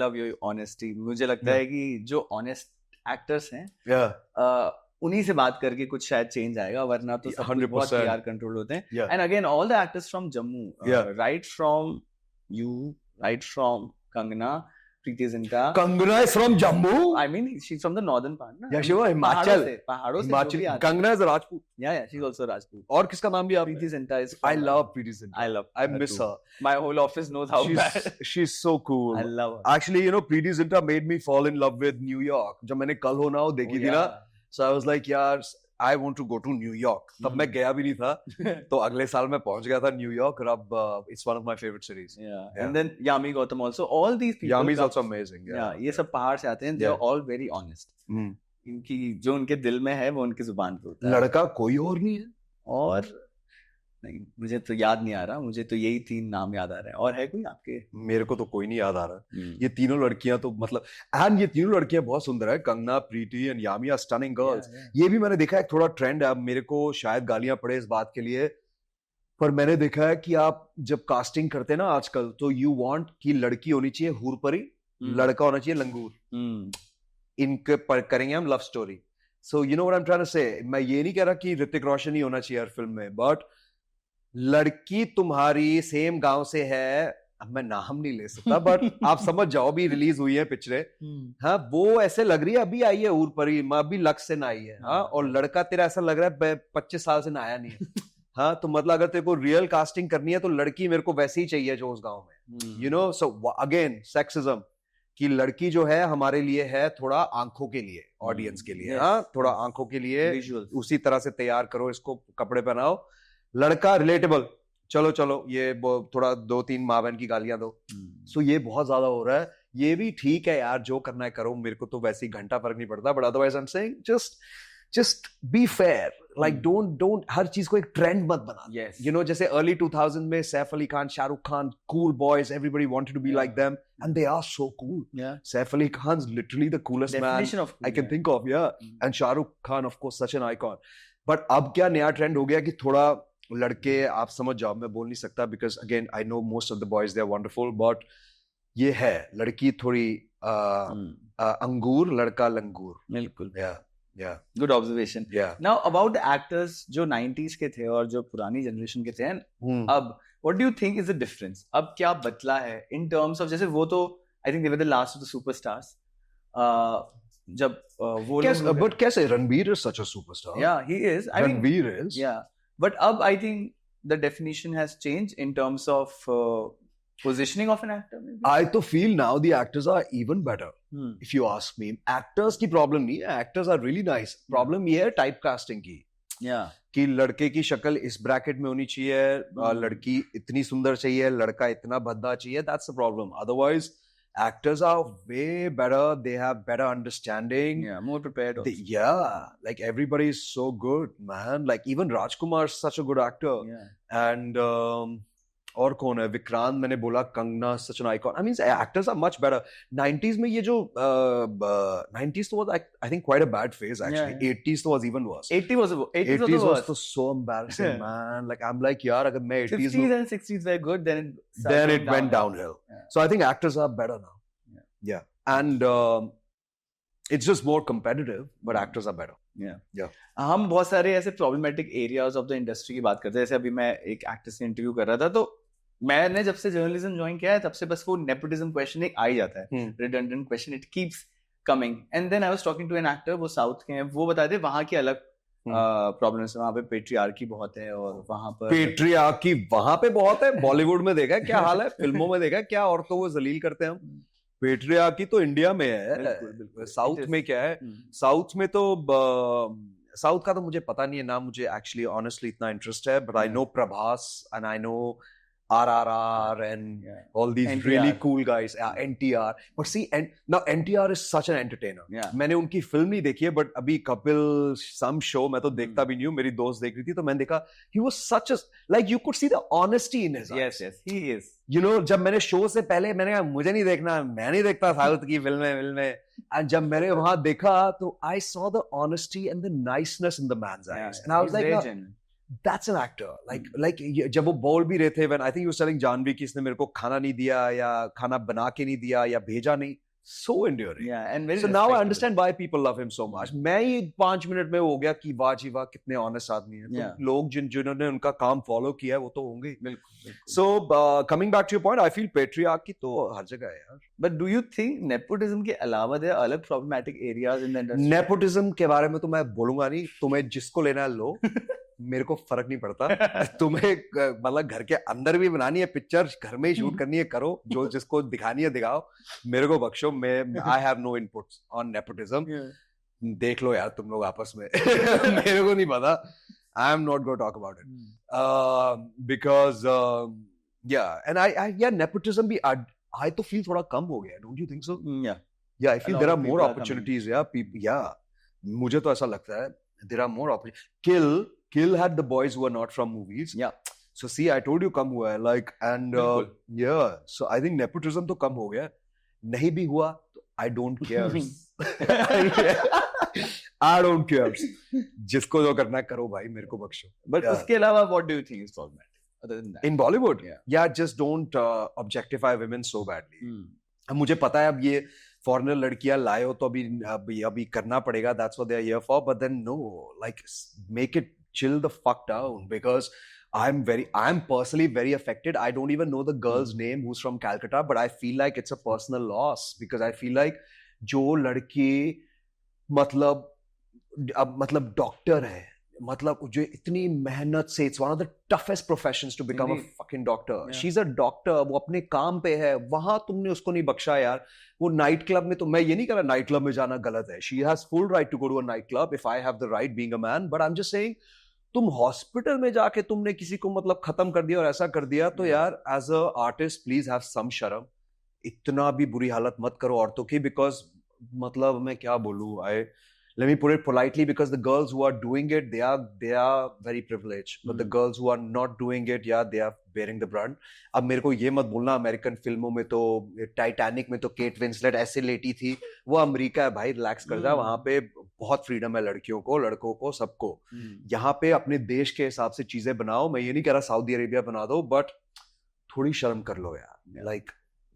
love your honesty. मुझे लगता है कि जो honest actors हैं, उन्हीं से बात करके कुछ शायद चेंज आएगा, वरना तो सब बहुत यार कंट्रोल होते हैं. And again all the actors from Jammu, right from you, right from Kangana, Preeti Zinta. Kangana is from Jammu. I mean, she's from the northern part, na? Yeah, she was Himachal. पहाड़ों से जो भी आती है. Kangana is a Rajput. Yeah, she's also Rajput. और किसका नाम भी आप? Preeti Zinta is. I love Preeti Zinta. I miss her. My whole office knows how bad. She's so cool. I love her. Actually, you know, Preeti Zinta made me fall in love with New York. जब मैंने कल हो ना हो देखी थी ना, so I was like, यार, I want to go to New York. तब मैं गया भी नहीं था, तो अगले साल मैं पहुंच गया था न्यू यॉर्क और अब it's one of my favorite cities. Yeah. And then Yami Gautam also. All these people. Yami is also amazing. Yeah. ये सब पहाड़ से आते हैं. They are all very honest. इनकी जो उनके दिल में है वो उनकी जुबान पे होता है. लड़का कोई और नहीं है. और नहीं, मुझे तो याद नहीं आ रहा. मुझे तो यही 3 नाम याद आ रहे हैं. और है कोई आपके? मेरे को तो कोई नहीं याद आ रहा. ये तीनों लड़कियां तो मतलब, एंड ये तीनों लड़कियां बहुत सुंदर है. Kangana, Preeti and Yami are stunning girls. ये भी मैंने देखा एक थोड़ा ट्रेंड है. अब मेरे को शायद गालियां पड़े इस बात के लिए, पर मैंने देखा है कि आप जब कास्टिंग करते हैं ना आजकल, तो यू वांट कि लड़की होनी चाहिए हूरपरी, लड़का होना चाहिए लंगूर. इनके पर करेंगे हम love story. So you know what I am trying to say. मैं ये नहीं कह रहा कि ऋतिक रोशन ही होना चाहिए हर फिल्म में, बट लड़की तुम्हारी सेम गांव से है. अब मैं नाम नहीं ले सकता, बट आप समझ जाओ. भी रिलीज हुई है पिक्चरें. हाँ, वो ऐसे लग रही है अभी आई है हूरपरी, अभी लक्स से ना आई है. हाँ, और लड़का तेरा ऐसा लग रहा है 25 साल से ना आया नहीं है. हाँ, तो मतलब अगर तेरे को रियल कास्टिंग करनी है तो लड़की मेरे को वैसे ही चाहिए जो उस गांव में. You know, so again sexism कि लड़की जो है हमारे लिए है थोड़ा आंखों के लिए, ऑडियंस के लिए. हाँ, थोड़ा आंखों के लिए उसी तरह से तैयार करो इसको, कपड़े पहनाओ. लड़का रिलेटेबल, चलो चलो ये थोड़ा 2-3 माँ बहन की गालियां दो. सो ये बहुत ज्यादा हो रहा है. ये भी ठीक है यार, जो करना है करो. मेरे को तो वैसे ही घंटा फर्क नहीं पड़ता. But otherwise I am saying just be fair. Like don't हर चीज को एक ट्रेंड मत बना. यू नो, जैसे अर्ली 2000 में Saif Ali Khan, Shahrukh Khan, cool boys, everybody wanted to be like them and they are so cool. Saif Ali Khan is literally the coolest man I can think of. And Shahrukh Khan of course such an icon. But अब क्या नया trend हो गया कि थोड़ा लड़के, आप समझ जाओ, मैं बोल नहीं सकता because again I know most of the boys they are wonderful, but ये है लड़की थोड़ी अंगूर, लड़का लंगूर. बिल्कुल. Yeah. Good observation. Yeah. Now about the actors जो 90s के थे और जो पुरानी जनरेशन के थे, अब what do you think is the difference? अब क्या बदला है in terms of, जैसे वो तो I think they were the last of the superstars. जब वो लोग, but कैसे Ranbir is such a superstar. Yeah, he is. I mean, Ranbir is. Yeah, but अब I think the definition has changed in terms of positioning of an actor. Maybe? I to feel now the actors are even better. If you ask me, actors की problem नहीं है. Actors are really nice. Problem ये है type casting की. Yeah. कि लड़के की शक्ल इस ब्रैकेट में होनी चाहिए, लड़की इतनी सुंदर चाहिए, लड़का इतना भद्दा चाहिए. That's the problem. Otherwise, actors are way better. They have better understanding. Yeah, more prepared. Like everybody is so good, man. Like even Rajkumar is such a good actor. Yeah. And और कौन है, विक्रांत मैंने बोला, Kangana such an icon. I mean actors are much better. 90s में ये जो 90s तो was I think quite a bad phase actually. 80s तो was even worse. 80s was तो so embarrassing, man. Like I'm like यार, अगर मैं 80s 50s and 60s were good, then it went downhill. So I think actors are better now. Yeah. And it's just more competitive, but actors are better. Yeah. हम बहुत सारे ऐसे problematic areas of the industry की बात करते हैं. जैसे अभी मैं एक एक्टर से इंटरव्यू कर रहा था, तो मैंने जब से जर्नलिज्म ज्वाइन किया है तब से बस वो नेपोटिज्म क्वेश्चन एक आ ही जाता है. Redundant question, it keeps coming. And then I was talking to an actor, वो साउथ के हैं, वो बताते हैं वहां की अलग प्रॉब्लम्स है. वहां पे पेट्रियार्की बहुत है, और वहां पर पेट्रियार्की वहां पे बहुत है. बॉलीवुड में देखा है क्या हाल है, फिल्मों में देखा है क्या औरतों को जलील करते हैं हम. पेट्रियार्की तो इंडिया में है. साउथ में क्या है, साउथ में तो साउथ का तो मुझे पता नहीं है ना, मुझे एक्चुअली ऑनेस्टली इतना इंटरेस्ट है. But I know Prabhas and I know RRR and all these NTR. Really cool guys. NTR. But see, now NTR is such an entertainer. मैंने उनकी फिल्म नहीं देखी है, but अभी कपिल some show मैं तो देखता भी नहीं हूँ. मेरी दोस्त देख रही थी तो मैंने देखा, he was such a, like you could see the honesty in his eyes. Yes, he is. You know, जब मैंने शो से पहले मैंने कहा मुझे नहीं देखना, मैं नहीं देखता साउथ की फिल्में. And जब मैंने वहां देखा तो I saw the honesty and the niceness in the man's eyes. And I was like, that's an actor. Like जब वो बोल भी रहे थे, when I think he was telling Janvi कि इसने मेरे को खाना नहीं दिया, या खाना बना के नहीं दिया, या भेजा नहीं. so enduring. Yeah, and very so now I respectable. understand why people love him so much. मैं ही 5 मिनट में हो गया कि वाह जी वाह कितने ऑनेस्ट आदमी हैं. Yeah. तो लोग जिन्होंने उनका काम फॉलो किया है वो तो होंगे. बिल्कुल. So coming back to your point, I feel patriarchy तो हर जगह है यार. But do you think nepotism के अलावा there are अलग problematic areas in the industry? Nepotism के बारे में तो मैं बोलूंगा नहीं. तुम्हें जिसको लेना है लो. मेरे को फर्क नहीं पड़ता. तुम्हें मतलब घर के अंदर भी बनानी है पिक्चर, घर में ही शूट करनी है करो, जो जिसको दिखानी है दिखाओ, मेरे को बख्शो. मैं I have no inputs on nepotism. देख लो यार तुम लोग आपस में. मेरे को नहीं पता. I am not going to talk about it because and I nepotism भी आई तो फील थोड़ा कम हो गया. Don't you think so? या I feel there are more opportunities. या मुझे तो ऐसा लगता है there are more opportunities. Kill had the boys who are not from movies. Yeah. So see, I told you कम हुआ है. Like and yeah. So I think nepotism तो कम हो गया. नहीं भी हुआ तो I don't care. I don't care. जिसको जो करना है करो भाई, मेरे को बख्शो. But उसके अलावा what do you think is problematic other than that? In Bollywood? Yeah, just don't objectify women so badly. मुझे पता है अब ये फॉरेनर लड़कियां लाए हो तो अभी करना पड़ेगा. That's what they are here for. But then no, like make it chill the fuck down because I'm personally very affected. I don't even know the girl's name who's from Calcutta, but I feel like it's a personal loss because I feel like जो लड़की मतलब doctor है, मतलब जो इतनी मेहनत से, it's one of the toughest professions to become a fucking doctor. She's a doctor, वो अपने काम पे है, वहां तुमने उसको नहीं बख्शा यार. वो नाइट क्लब में, तो मैं ये नहीं कह रहा नाइट क्लब में जाना गलत है. She has full right to go to a night club if I have the right being a man, but I'm just saying तुम हॉस्पिटल में जाके तुमने किसी को मतलब खत्म कर दिया और ऐसा कर दिया, तो यार as a artist please have some शर्म. इतना भी बुरी हालत मत करो औरतों की. बिकॉज मतलब मैं क्या बोलूं, let me put it politely, because the girls who are doing it, they are very privileged, but the girls who are not doing it, yeah, they are bearing the brunt. अब मेरे को ये मत बोलना अमेरिकन फिल्मों में तो, Titanic में तो केट विंसलेट ऐसे लेटी थी. वो अमेरिका है भाई, रिलैक्स कर जा. वहां पे बहुत फ्रीडम है लड़कियों को, लड़कों को, सबको. यहाँ पे अपने देश के हिसाब से चीजें बनाओ. मैं ये नहीं कह रहा सऊदी अरेबिया बना दो, बट थोड़ी शर्म कर लो यार. लाइक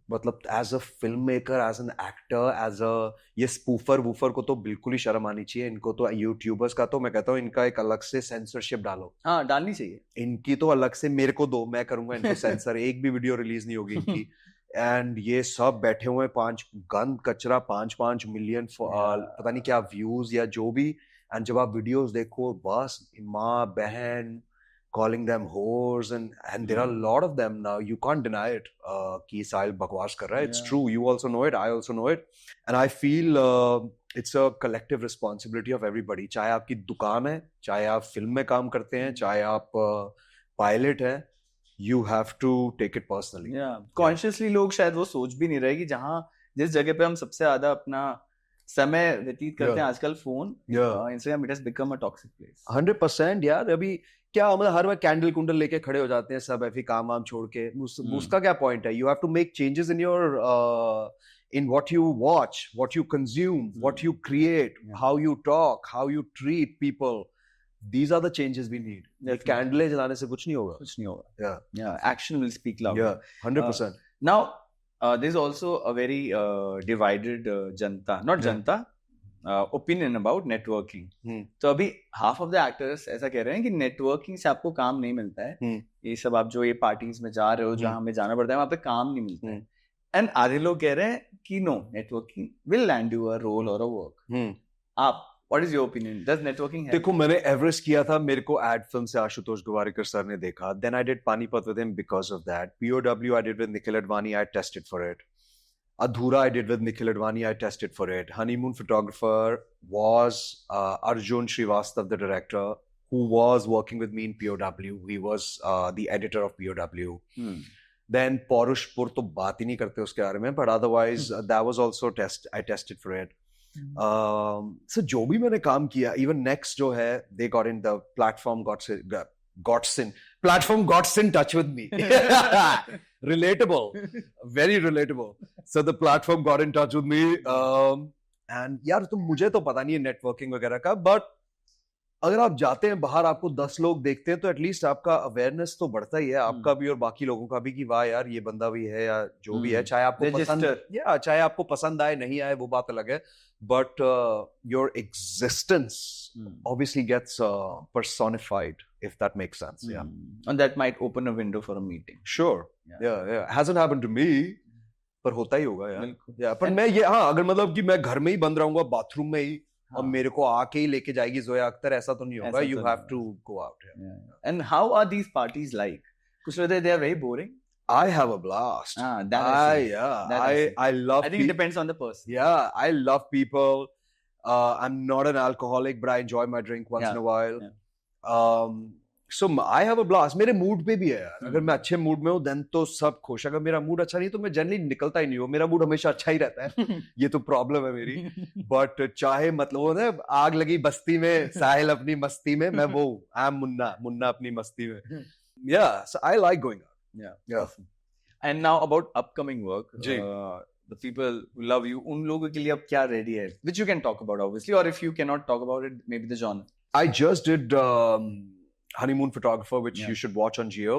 मतलब as a film maker, as an actor, as a ये स्पूफर वूफर को तो बिल्कुल ही शर्म आनी चाहिए. इनको तो यूट्यूबर्स का तो मैं कहता हूँ इनका एक अलग से सेंसरशिप डालो. हाँ, डालनी चाहिए. इनकी तो अलग से मेरे को दो, मैं करूंगा इनको सेंसर. एक भी वीडियो रिलीज नहीं होगी इनकी. एंड ये सब बैठे हुए 5 गंद कचरा 5 मिलियन पता नहीं क्या व्यूज या जो भी. एंड जब आप वीडियोस देखो, बस माँ बहन calling them whores, and there are a lot of them now. You can't deny it कि साहिल बकवास कर रहा है. It's true. You also know it. I also know it. And I feel it's a collective responsibility of everybody. चाहे आपकी दुकान है, चाहे आप फिल्म में काम करते हैं, चाहे आप पायलट हैं, you have to take it personally. Consciously लोग शायद वो सोच भी नहीं रहे कि जिस जगह पे हम सबसे ज्यादा अपना समय व्यतीत करते हैं आजकल, phone, Instagram, it has become a toxic place. 100% यार. अभी क्या मतलब हर बार कैंडल कुंडल लेके खड़े हो जाते हैं सब, ऐसे काम वाम छोड़ के. उसका क्या पॉइंट है? You have to make changes in your in what you watch, what you consume, what you create, how you talk, how you treat people. These are the changes we need. कैंडलें जलाने से कुछ नहीं होगा. Action will speak louder. 100%. Now there's also a very divided Janata opinion about networking. तो अभी half of the actors ऐसा कह रहे हैं कि नेटवर्किंग से आपको काम नहीं मिलता है. ये सब आप जो ये पार्टीज में जा रहे हो, जहाँ हमें जाना पड़ता है, वहां पे काम नहीं मिलता है. एंड आधे लोग कह रहे हैं कि no, networking will land you a role और अ वर्क. आप what is your opinion? Does networking help? देखो, मैंने एवरेस्ट किया था, मेरे को एड फिल्म से आशुतोष गोवारिकर सर ने देखा. Then I did Panipat with him because of that. POW I did with Nikhil Advani, I tested for it. Adhura I did with Nikhil Advani, I tested for it. Honeymoon Photographer was Arjun Srivastav, the director, who was working with me in POW. He was the editor of POW. Then Porushpur to baat hi nahi karte uske baare mein, but otherwise that was also I tested for it. So jo bhi maine kaam kiya, even Next jo hai, they got in, the platform got in touch with me. Relatable, very relatable. So the platform got in touch with me, and यार तो मुझे तो पता नहीं है networking वगैरह का, but अगर आप जाते हैं बाहर, आपको 10 लोग देखते हैं तो एटलीस्ट आपका अवेयरनेस तो बढ़ता ही है, आपका भी और बाकी लोगों का भी, कि वाह यार ये बंदा भी है या जो भी है, चाहे आपको पसंद, या चाहे आपको पसंद आए नहीं आए वो बात अलग है, but your existence obviously gets personified, if that makes sense. And that might open a window for a meeting. Sure. Yeah. Hasn't happened to me, पर होता ही होगा यार. पर मैं ये, हाँ, अगर मतलब कि मैं घर में ही बंद रहूंगा बाथरूम में ही, और मेरे को आके ही लेके जाएगी जोया अख्तर, ऐसा तो नहीं होगा. You have to go out. And how are these parties like? Kuch they are very boring. I have a blast. I love. I think it depends on the person. Yeah, I love people. I'm not an alcoholic, but I enjoy my drink once in a while. So I have a blast. मेरे mood पे भी है यार. अगर मैं अच्छे mood में हूँ then तो सब खुश. अगर मेरा मूड अच्छा नहीं तो मैं जनरली निकलता ही नहीं हूँ. मेरा मूड हमेशा अच्छा ही रहता है. ये तो प्रॉब्लम है मेरी. बट चाहे मतलब वो ना, आग लगी बस्ती में, साहिल अपनी मस्ती में, मैं वो आई एम मुन्ना अपनी मस्ती में. Yeah, so I like going out. Yeah. And now about upcoming work. The people who love you, उन लोगों के लिए अब क्या ready है? Which you can talk about obviously, or if you cannot talk about it, maybe the genre. I just did Honeymoon Photographer, which you should watch on Geo.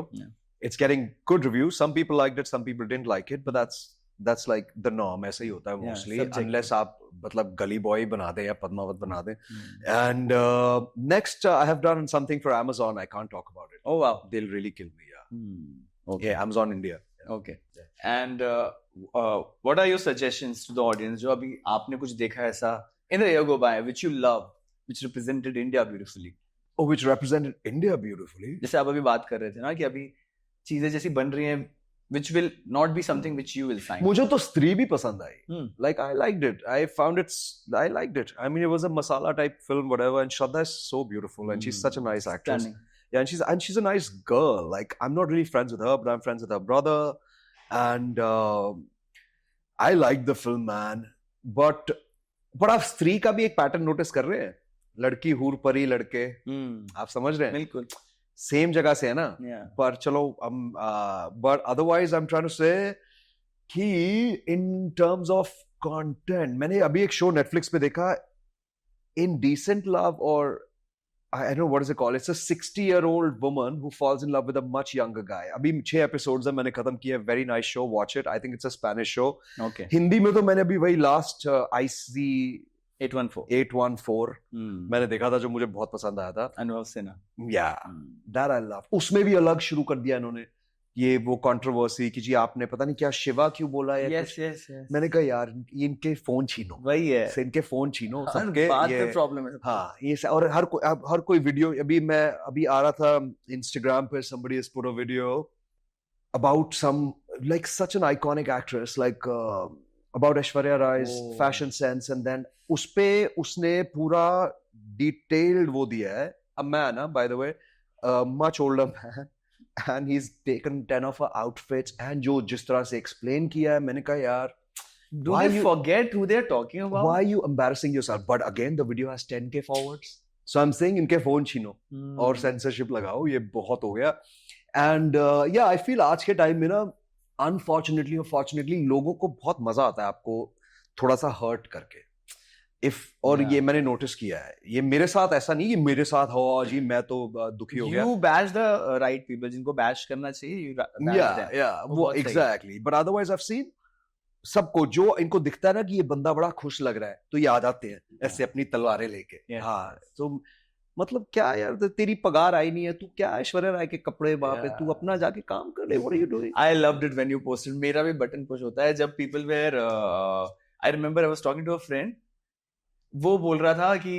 It's getting good reviews. Some people liked it, some people didn't like it, but that's like the norm. ऐसा ही होता है mostly, unless आप मतलब गली boy बना दें या पद्मावत बना दें. And next I have done something for Amazon. I can't talk about it. Oh wow, they'll really kill me. Okay. Yeah, Amazon India. Okay. And what are your suggestions to the audience? जो अभी आपने कुछ देखा ऐसा in the year go by, which you love, which represented India beautifully. Oh, which represented India beautifully. जैसे आप अभी बात कर रहे थे ना कि अभी चीजें जैसी बन रही हैं, which will not be something which you will find. मुझे तो स्त्री भी पसंद आई. Like I liked it. I liked it. I mean, it was a masala type film, whatever. And Shraddha is so beautiful, and she's such a nice actress. Stunning. Yeah, and she's a nice girl. Like I'm not really friends with her, but I'm friends with her brother. And I like the film, man. But आप स्त्री का भी एक pattern notice कर रहे हैं? लड़की हूर परी लड़के, आप समझ रहे हैं? बिल्कुल. सेम जगह से है ना. पर चलो but otherwise I'm trying to say कि in terms of content, मैंने अभी एक शो नेटफ्लिक्स पे देखा, Indecent Love, or I don't know what is it called. It's a 60-year-old woman who falls in love with a much younger guy. अभी 6 episodes है, मैंने खत्म किया. Very nice show. Watch it. I think it's a Spanish show. Okay. Hindi में तो मैंने अभी वही last IC 814 मैंने देखा था, जो मुझे बहुत पसंद आया था. अनुभव Sinha. Yeah, that I love. उसमें भी अलग शुरू कर दिया इन्होंने. ये वो कंट्रोवर्सी कि जी आपने पता नहीं क्या शिवा क्यों बोला है. yes. मैंने कहा यार इनके फोन छीनो. वही है, इनके फोन छीनो. सबके ये प्रॉब्लम है. हाँ, ये और हर कोई वीडियो. अभी आ रहा था इंस्टाग्राम पे, somebody has put a video about some like such an iconic actress, like about Aishwarya Rai's fashion sense, and then उसने पूरा detailed वो दिया है. A man, by the way, much older man, and he's taken 10 of her outfits, and जो जिस तरह से explain किया है, मैंने कहा यार, do they forget who they're talking about? Why are you embarrassing yourself? But again, the video has 10K forwards. So I'm saying इनके फोन छीनो और censorship लगाओ, ये बहुत हो गया. And yeah, I feel आज के टाइम में ना, unfortunately or fortunately, लोगों को बहुत मजा आता है आपको थोड़ा सा hurt करके. और ये मैंने नोटिस किया है. ये मेरे साथ ऐसा नहीं, ये मेरे साथ हो जी मैं तो दुखी हो गया. You bash the right people, जिनको bash करना चाहिए. Yeah, वो exactly. But otherwise I've seen सबको जो इनको दिखता है ना कि ये बंदा बड़ा खुश लग रहा है, तो ये आ जाते हैं ऐसे अपनी तलवारें लेके. हाँ, तो मतलब क्या यार, तेरी पगार आई नहीं है, तू क्या ऐश्वर्या राय के कपड़े वहां पे, तू अपना जाके काम कर ले. What are you doing? I loved it when you posted. मेरा भी बटन पुश होता है जब people were I remember I was talking to a friend. वो बोल रहा था कि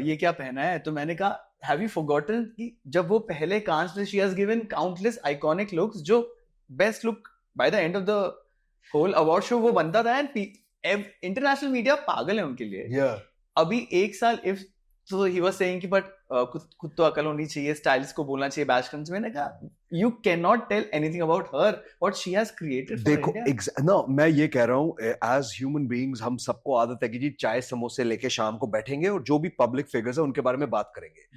ये क्या पहना है, तो मैंने कहा have you forgotten कि जब वो पहले कांच में she has given countless iconic looks, जो best look by the end of the whole award show वो बनता था. एंड इंटरनेशनल मीडिया पागल है उनके लिए. अभी एक साल if so he was saying कि but खुद तो अकल होनी चाहिए, स्टाइलिस्ट को बोलना चाहिए बैश करने से. मैंने कहा you cannot tell anything about her, what she has created for देखो India. no, मैं ये कह रहा हूँ as human beings हम सबको आदत है कि जी चाय समोसे लेके शाम को बैठेंगे और जो भी पब्लिक फिगर्स है उनके बारे में बात करेंगे.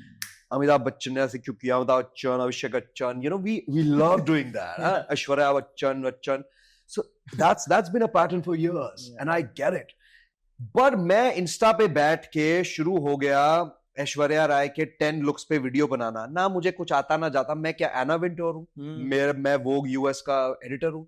अमिताभ बच्चन ने ऐसे क्यों किया, Amitabh Bachchan, Abhishek Bachchan, you know, we love doing that. Aishwarya Bachchan. So that's been a pattern for years, and I get it. But मैं इंस्टा पे बैठ के शुरू हो गया ऐश्वर्या राय के 10 लुक्स पे वीडियो बनाना, ना मुझे कुछ आता ना जाता, मैं क्या एना विंटोर हूँ? मैं वोग यूएस का एडिटर हूँ।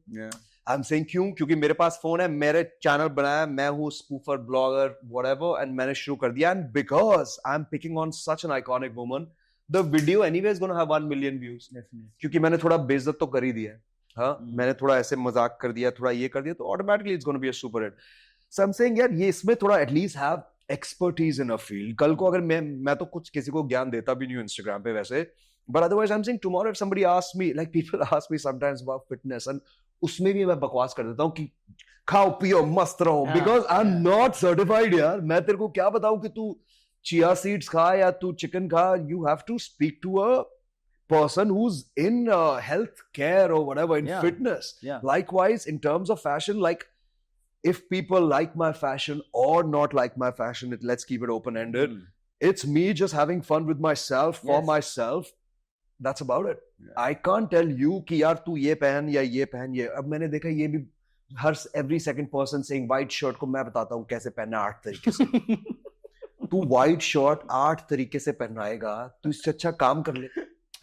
आई एम सेइंग क्यों? क्योंकि मेरे पास फोन है, मेरे चैनल बनाया, मैं हूँ स्पूफर, ब्लॉगर, व्हाटएवर, एंड मैंने शुरू कर दिया, and because I am picking on such an iconic woman, the video anyway is gonna have 1 million views, क्योंकि मैंने थोड़ा बेइज्जत तो कर ही दिया है। हाँ, मैंने थोड़ा ऐसे मजाक कर दिया, थोड़ा ये कर दिया, तो automatically it's gonna be a super hit. So I am saying यार, ये इसमें थोड़ा at least have expertise in a field. कल को अगर मैं तो कुछ किसी को ज्ञान देता भी नहीं हूँ इंस्टाग्राम पे वैसे, but otherwise I am saying tomorrow if somebody asks me, like people ask me sometimes about fitness, and उसमें भी मैं बकवास कर देता हूँ कि खाओ पियो मस्त रहो, because I am not certified यार। मैं तेरे को क्या बताऊं कि तू चिया सीड्स खा या तू चिकन खा, you have to speak to a person who's in health care or whatever, in fitness. Likewise, in terms of fashion, like if people like my fashion or not like my fashion, let's keep it open-ended. It's me just having fun with myself, for myself. That's about it. I can't tell you कि यार तू ये पहन या ये पहन ये। अब मैंने देखा ये भी every second person saying white shirt को मैं बताता हूँ कैसे पहनना 8 तरीके से। तू व्हाइट शर्ट 8 तरीके से पहनाएगा, तू इससे अच्छा काम कर ले।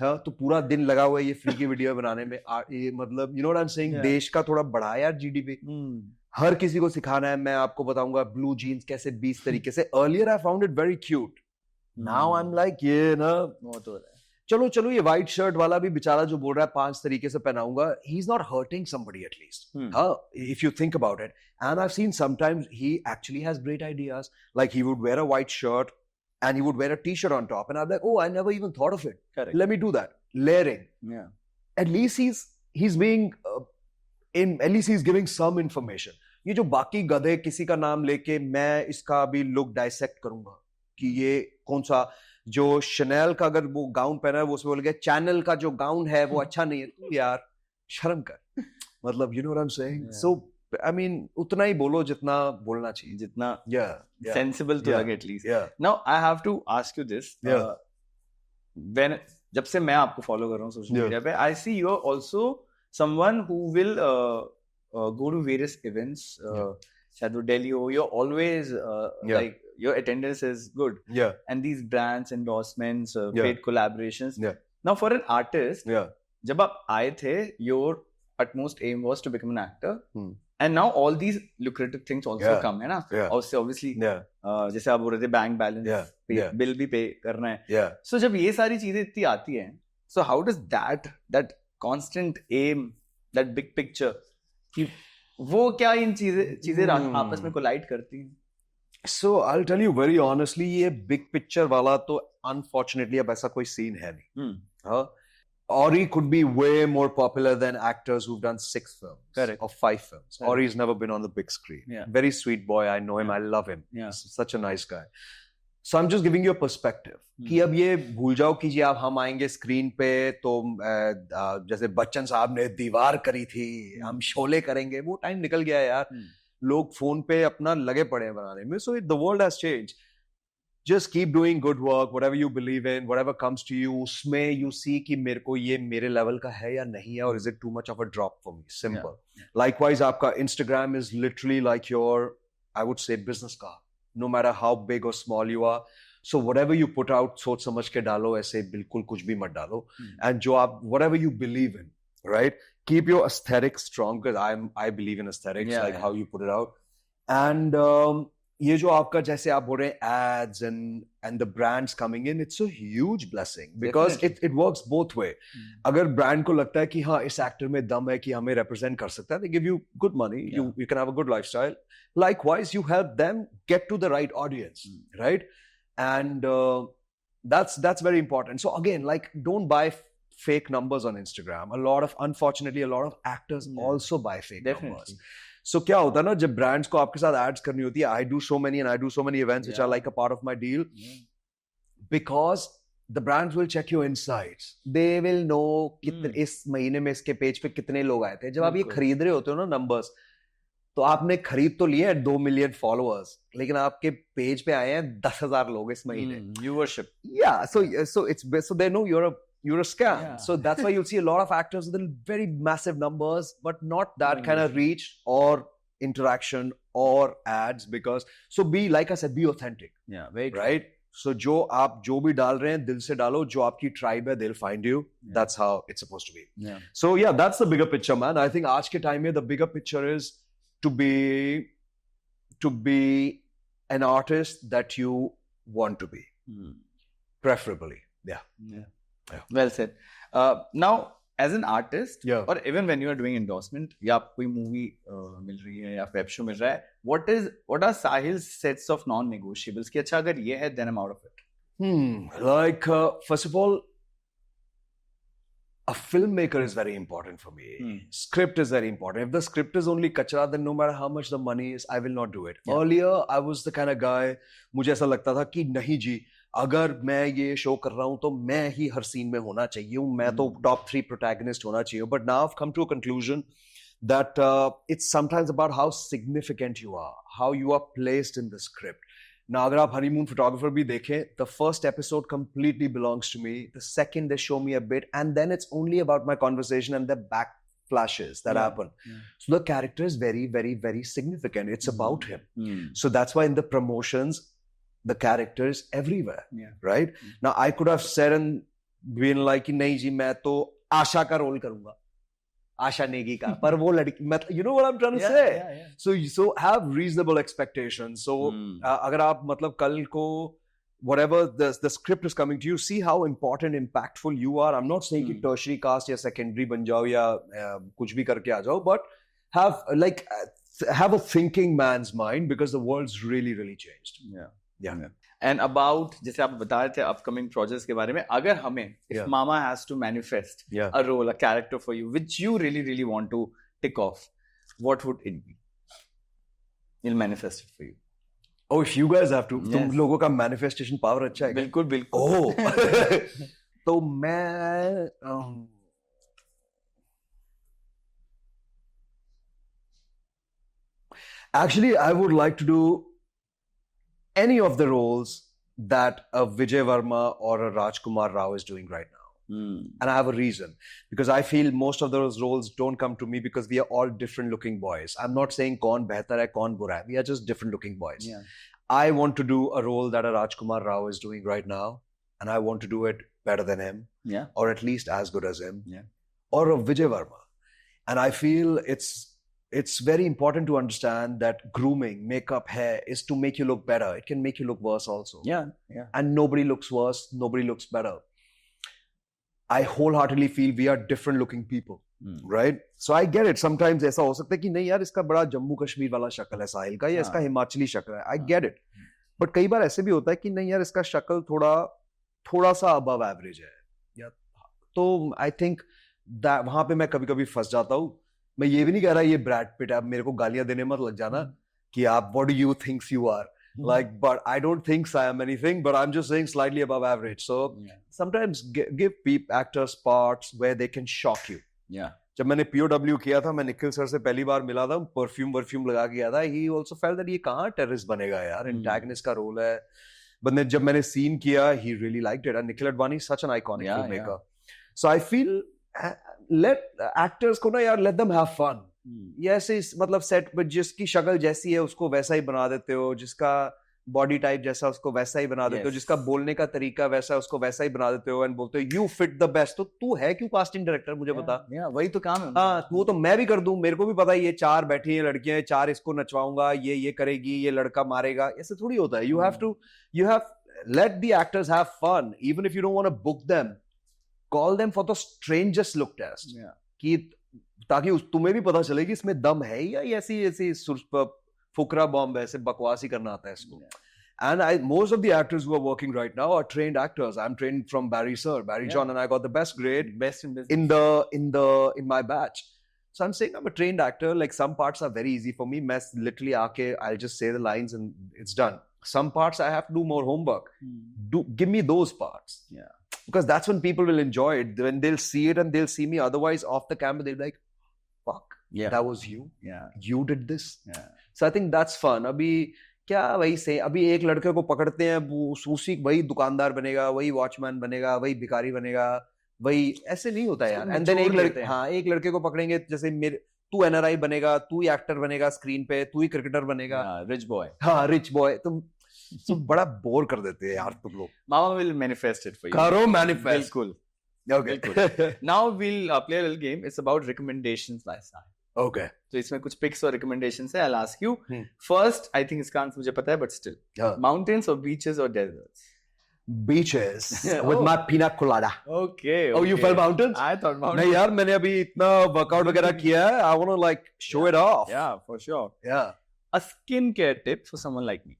हाँ, तो पूरा दिन लगा हुआ है ये फ्री की वीडियो बनाने में। ये मतलब, you know what I am saying, देश का थोड़ा बढ़ा यार जीडीपी। हर किसी को सिखाना है। मैं आपको बताऊंगा ब्लू जीन्स कैसे 20 तरीके से। Earlier I found it very cute, now I am like ये ना बहुत हो रहा है। चलो ये व्हाइट शर्ट वाला भी बेचारा जो बोल रहा है 5 तरीके से पहनाऊंगा, he is not hurting somebody at least, if you think about it. And I've seen sometimes he actually has great ideas, like he would wear a white shirt and he would wear a t-shirt on top, and I'm like, oh, I never even thought of it. Correct. Let me do that. Layering. Yeah. At least he's being at least he's giving some information. ये जो बाकी गधे किसी का नाम लेके मैं इसका भी लुक डाइसेक्ट करूंगा कि ये कौन सा, जो शनेल का अगर वो गाउन पहना है वो उसमें बोल गया चैनल का जो गाउन है वो अच्छा नहीं है, तू यार शर्म कर। मतलब you know what I'm saying? So I mean उतना ही बोलो जितना बोलना चाहिए, जितना sensible to लगे at least. Now I have to ask you this. When जब से मैं आपको फॉलो कर रहा हूँ सोशल मीडिया पे, I see you are also someone who will go to various events. शायद वो दिल्ली हो, you're always like your attendance is good. And these brands, endorsements, paid collaborations. Now for an artist, जब आप आए थे, your utmost aim was to become an actor. And now all these lucrative things also come, है ना? Obviously, जैसे आप बोल रहे थे बैंक बैलेंस, बिल भी पे करना है. So जब ये सारी चीजें इतनी आती हैं, so how does that constant aim, that big picture, कि वो क्या इन चीजें आपस में कोलाइड करती हैं? So I'll tell you very honestly, ये big picture वाला तो unfortunately अब ऐसा कोई scene है नहीं. Ori could be way more popular than actors who've done 6 films. Correct. Or 5 films. Correct. Ori's never been on the big screen. Very sweet boy. I know him. I love him. Such a nice guy. So I'm just giving you a perspective. कि अब ये भूल जाओ कि जी आप हम आएंगे screen पे तो जैसे बच्चन साहब ने दीवार करी थी, हम शोले करेंगे, वो टाइम निकल गया है यार. लोग फोन पे अपना लगे पड़े हैं बनाने में. So the world has changed. Just keep doing good work, whatever you believe in, whatever comes to you. उसमें you see कि मेरे को ये मेरे लेवल का है या नहीं है, or is it too much of a drop for me? Simple. Likewise, आपका Instagram is literally like your, I would say, business card. No matter how big or small you are. So whatever you put out, सोच समझ के डालो, ऐसे बिल्कुल कुछ भी मत डालो. And जो आप, whatever you believe in, right? Keep your aesthetics strong, because I believe in aesthetics, like how you put it out. And ये जो आपका जैसे आप बोल रहे हैं ads and the brands coming in, it's a huge blessing because it works both way. अगर brand को लगता है कि हाँ इस actor में दम है कि हमें represent कर सकता है, they give you good money, you can have a good lifestyle. Likewise, you help them get to the right audience, right? And that's very important. So again, like, don't buy fake numbers on Instagram. Unfortunately, a lot of actors also buy fake numbers. So क्या होता है ना, जब brands को आपके साथ ads करनी होती है, I do so many events which are like a part of my deal, because the brands will check your insights. They will know इस महीने में इसके पेज पे कितने लोग आए थे. जब आप ये खरीद रहे होते हो ना numbers, तो आपने खरीद तो लिए हैं 2 million followers, लेकिन आपके पेज पे आए हैं 10,000 लोग इस महीने. Viewership. Yeah, so they know you're a scam. So that's why you'll see a lot of actors with very massive numbers, but not that kind of reach or interaction or ads, because, so be, like I said, be authentic. Yeah, very true. Right? So जो भी डाल रहे हैं दिल से डालो, जो आपकी tribe है, they'll find you. That's how it's supposed to be. Yeah. So yeah, that's the bigger picture, man. I think आज के time में the bigger picture is to be an artist that you want to be, preferably. Yeah. Well said. Now, as an artist, Yeah. or even when you are doing endorsement, या कोई movie मिल रही है या web show मिल रहा है, what are Sahil's sets of non-negotiables? कि अच्छा अगर ये है, then I'm out of it. Like first of all, a filmmaker is very important for me. Script is very important. If the script is only kachra, then no matter how much the money is, I will not do it. Yeah. Earlier, I was the kind of guy, मुझे ऐसा लगता था कि नहीं जी, अगर मैं ये show कर रहा हूं तो मैं ही हर सीन में होना चाहिए हूं, मैं तो टॉप 3 प्रोटैगनिस्ट होना चाहिए. But now I've come to a conclusion that it's sometimes about how significant you are, how you are placed in the script. Now, अगर आप हनीमून फोटोग्राफर भी देखें, the first episode completely belongs to me. The second they show me a bit, and then it's only about my conversation and the back flashes that happen. So the character is very, very, very significant. It's about him. So that's why in the promotions, the character is everywhere. Right? Now, I could have said and been like, नहीं जी, मैं तो आशा का role करूंगा. आशा नेगी का, पर वो लड़की, you know what I'm trying to say? So have reasonable expectations. So अगर आप मतलब कल को whatever the script is coming to you, see how important, impactful you are. I'm not saying कि tertiary cast या secondary बन जाओ या कुछ भी करके आ जाओ, but have a thinking man's mind, because the world's really, really changed. Yeah. And about, जैसे आप बता रहे थे upcoming projects के बारे में, अगर हमें, if Mama has to manifest a role, a character for you, which you really, really want to tick off, what would it be? He'll manifest it for you. Oh, if you guys have to, तुम लोगों का manifestation power अच्छा है क्या? बिल्कुल, बिल्कुल. Oh, तो मैं actually I would like to do any of the roles that a Vijay Varma or a Rajkumar Rao is doing right now. And I have a reason, because I feel most of those roles don't come to me because we are all different looking boys. I'm not saying kaun behtar hai, kaun bura hai. We are just different looking boys. I want to do a role that a Rajkumar Rao is doing right now, and I want to do it better than him, or at least as good as him, or a Vijay Varma. And I feel it's very important to understand that grooming, makeup, hair is to make you look better. It can make you look worse also. And nobody looks worse, nobody looks better. I wholeheartedly feel we are different looking people, right? So I get it. Sometimes ऐसा हो सकता है कि नहीं यार, इसका बड़ा जम्मू कश्मीर वाला शक्ल है साहिल का, या इसका हिमाचली शक्ल है. I get it. But कई बार ऐसे भी होता है कि नहीं यार, इसका शक्ल थोड़ा सा above average है. तो I think that वहां पे मैं कभी-कभी फंस जाता हूँ. मैं ये भी नहीं कह रहा ये ब्रैड पिट है, अब मेरे को गालियां देने मत लग जाना कि आप what do you think you are, like, but I don't think I am anything, but I'm just saying slightly above average. So sometimes give actors parts where they can shock you. जब मैंने POW किया था, मैं Nikhil sir से पहली बार मिला था, perfume लगा के गया था. He also felt that ये कहाँ टेररिस्ट बनेगा यार, एंटागनिस्ट का रोल है. But जब मैंने सीन किया, he really liked it. And Nikhil Advani is such an iconic filmmaker. So I feel let actors को ना यार, let them have fun. ये ऐसे मतलब सेट पर जिसकी शक्ल जैसी है उसको वैसा ही बना देते हो, जिसका बॉडी टाइप जैसा उसको वैसा ही बना देते हो, जिसका बोलने का तरीका वैसा है उसको वैसा ही बना देते हो, एंड बोलते हो यू फिट द बेस्ट. तो तू है क्यों कास्टिंग डायरेक्टर, मुझे बता. वही तो काम है. हाँ, वो तो मैं भी कर दूं, मेरे को भी पता है ये 4 बैठी हैं लड़कियां, 4 इसको नचवाऊंगा, ये करेगी, ये लड़का मारेगा. ऐसे थोड़ी होता है. You have let the actors have fun, even if you don't want to book them. Call them for the strangest look test, कि ताकि तुम्हें भी पता चले कि इसमें दम है या ऐसी फुकरा बॉम्ब है, ऐसे बकवास ही करना आता है इसको. And most of the actors who are working right now are trained actors. I'm trained from Barry John, and I got the best grade in my batch. So I'm saying I'm a trained actor. Like, some parts are very easy for me. मैं literally आके I'll just say the lines and it's done. Some parts I have to do more homework. Give me those parts. Because that's when people will enjoy it. When they'll see it and they'll see me. Otherwise, off the camera, they'll be like, fuck, that was you. You did this. So I think that's fun. अभी क्या वही से, अभी एक लड़के को पकड़ते हैं, उसी वही दुकानदार बनेगा, वही वॉचमैन बनेगा, वही भिखारी बनेगा, वही ऐसे नहीं होता यार. एंड देन एक लड़के को पकड़ेंगे, जैसे तू NRI बनेगा, तू ही एक्टर बनेगा स्क्रीन पे, तू ही क्रिकेटर बनेगा, रिच बॉय. हाँ, रिच बॉय. तो So बड़ा बोर कर देते हैं यार तुम लोग. Mama will manifest it for you. करो manifest. बिल्कुल. Okay. Now we'll play a little game. It's about recommendations by Sahil. Okay. तो इसमें कुछ picks और recommendations है. I'll ask you. First, I think इसका आंसर मुझे पता है, but still. Mountains or beaches or deserts? Beaches with my pina colada. Okay. Oh, you felt mountains? I thought mountains. नहीं यार, मैंने अभी इतना workout वगैरह किया है. I want to like show it off. Yeah, for sure. Yeah. A skincare tip for someone like me.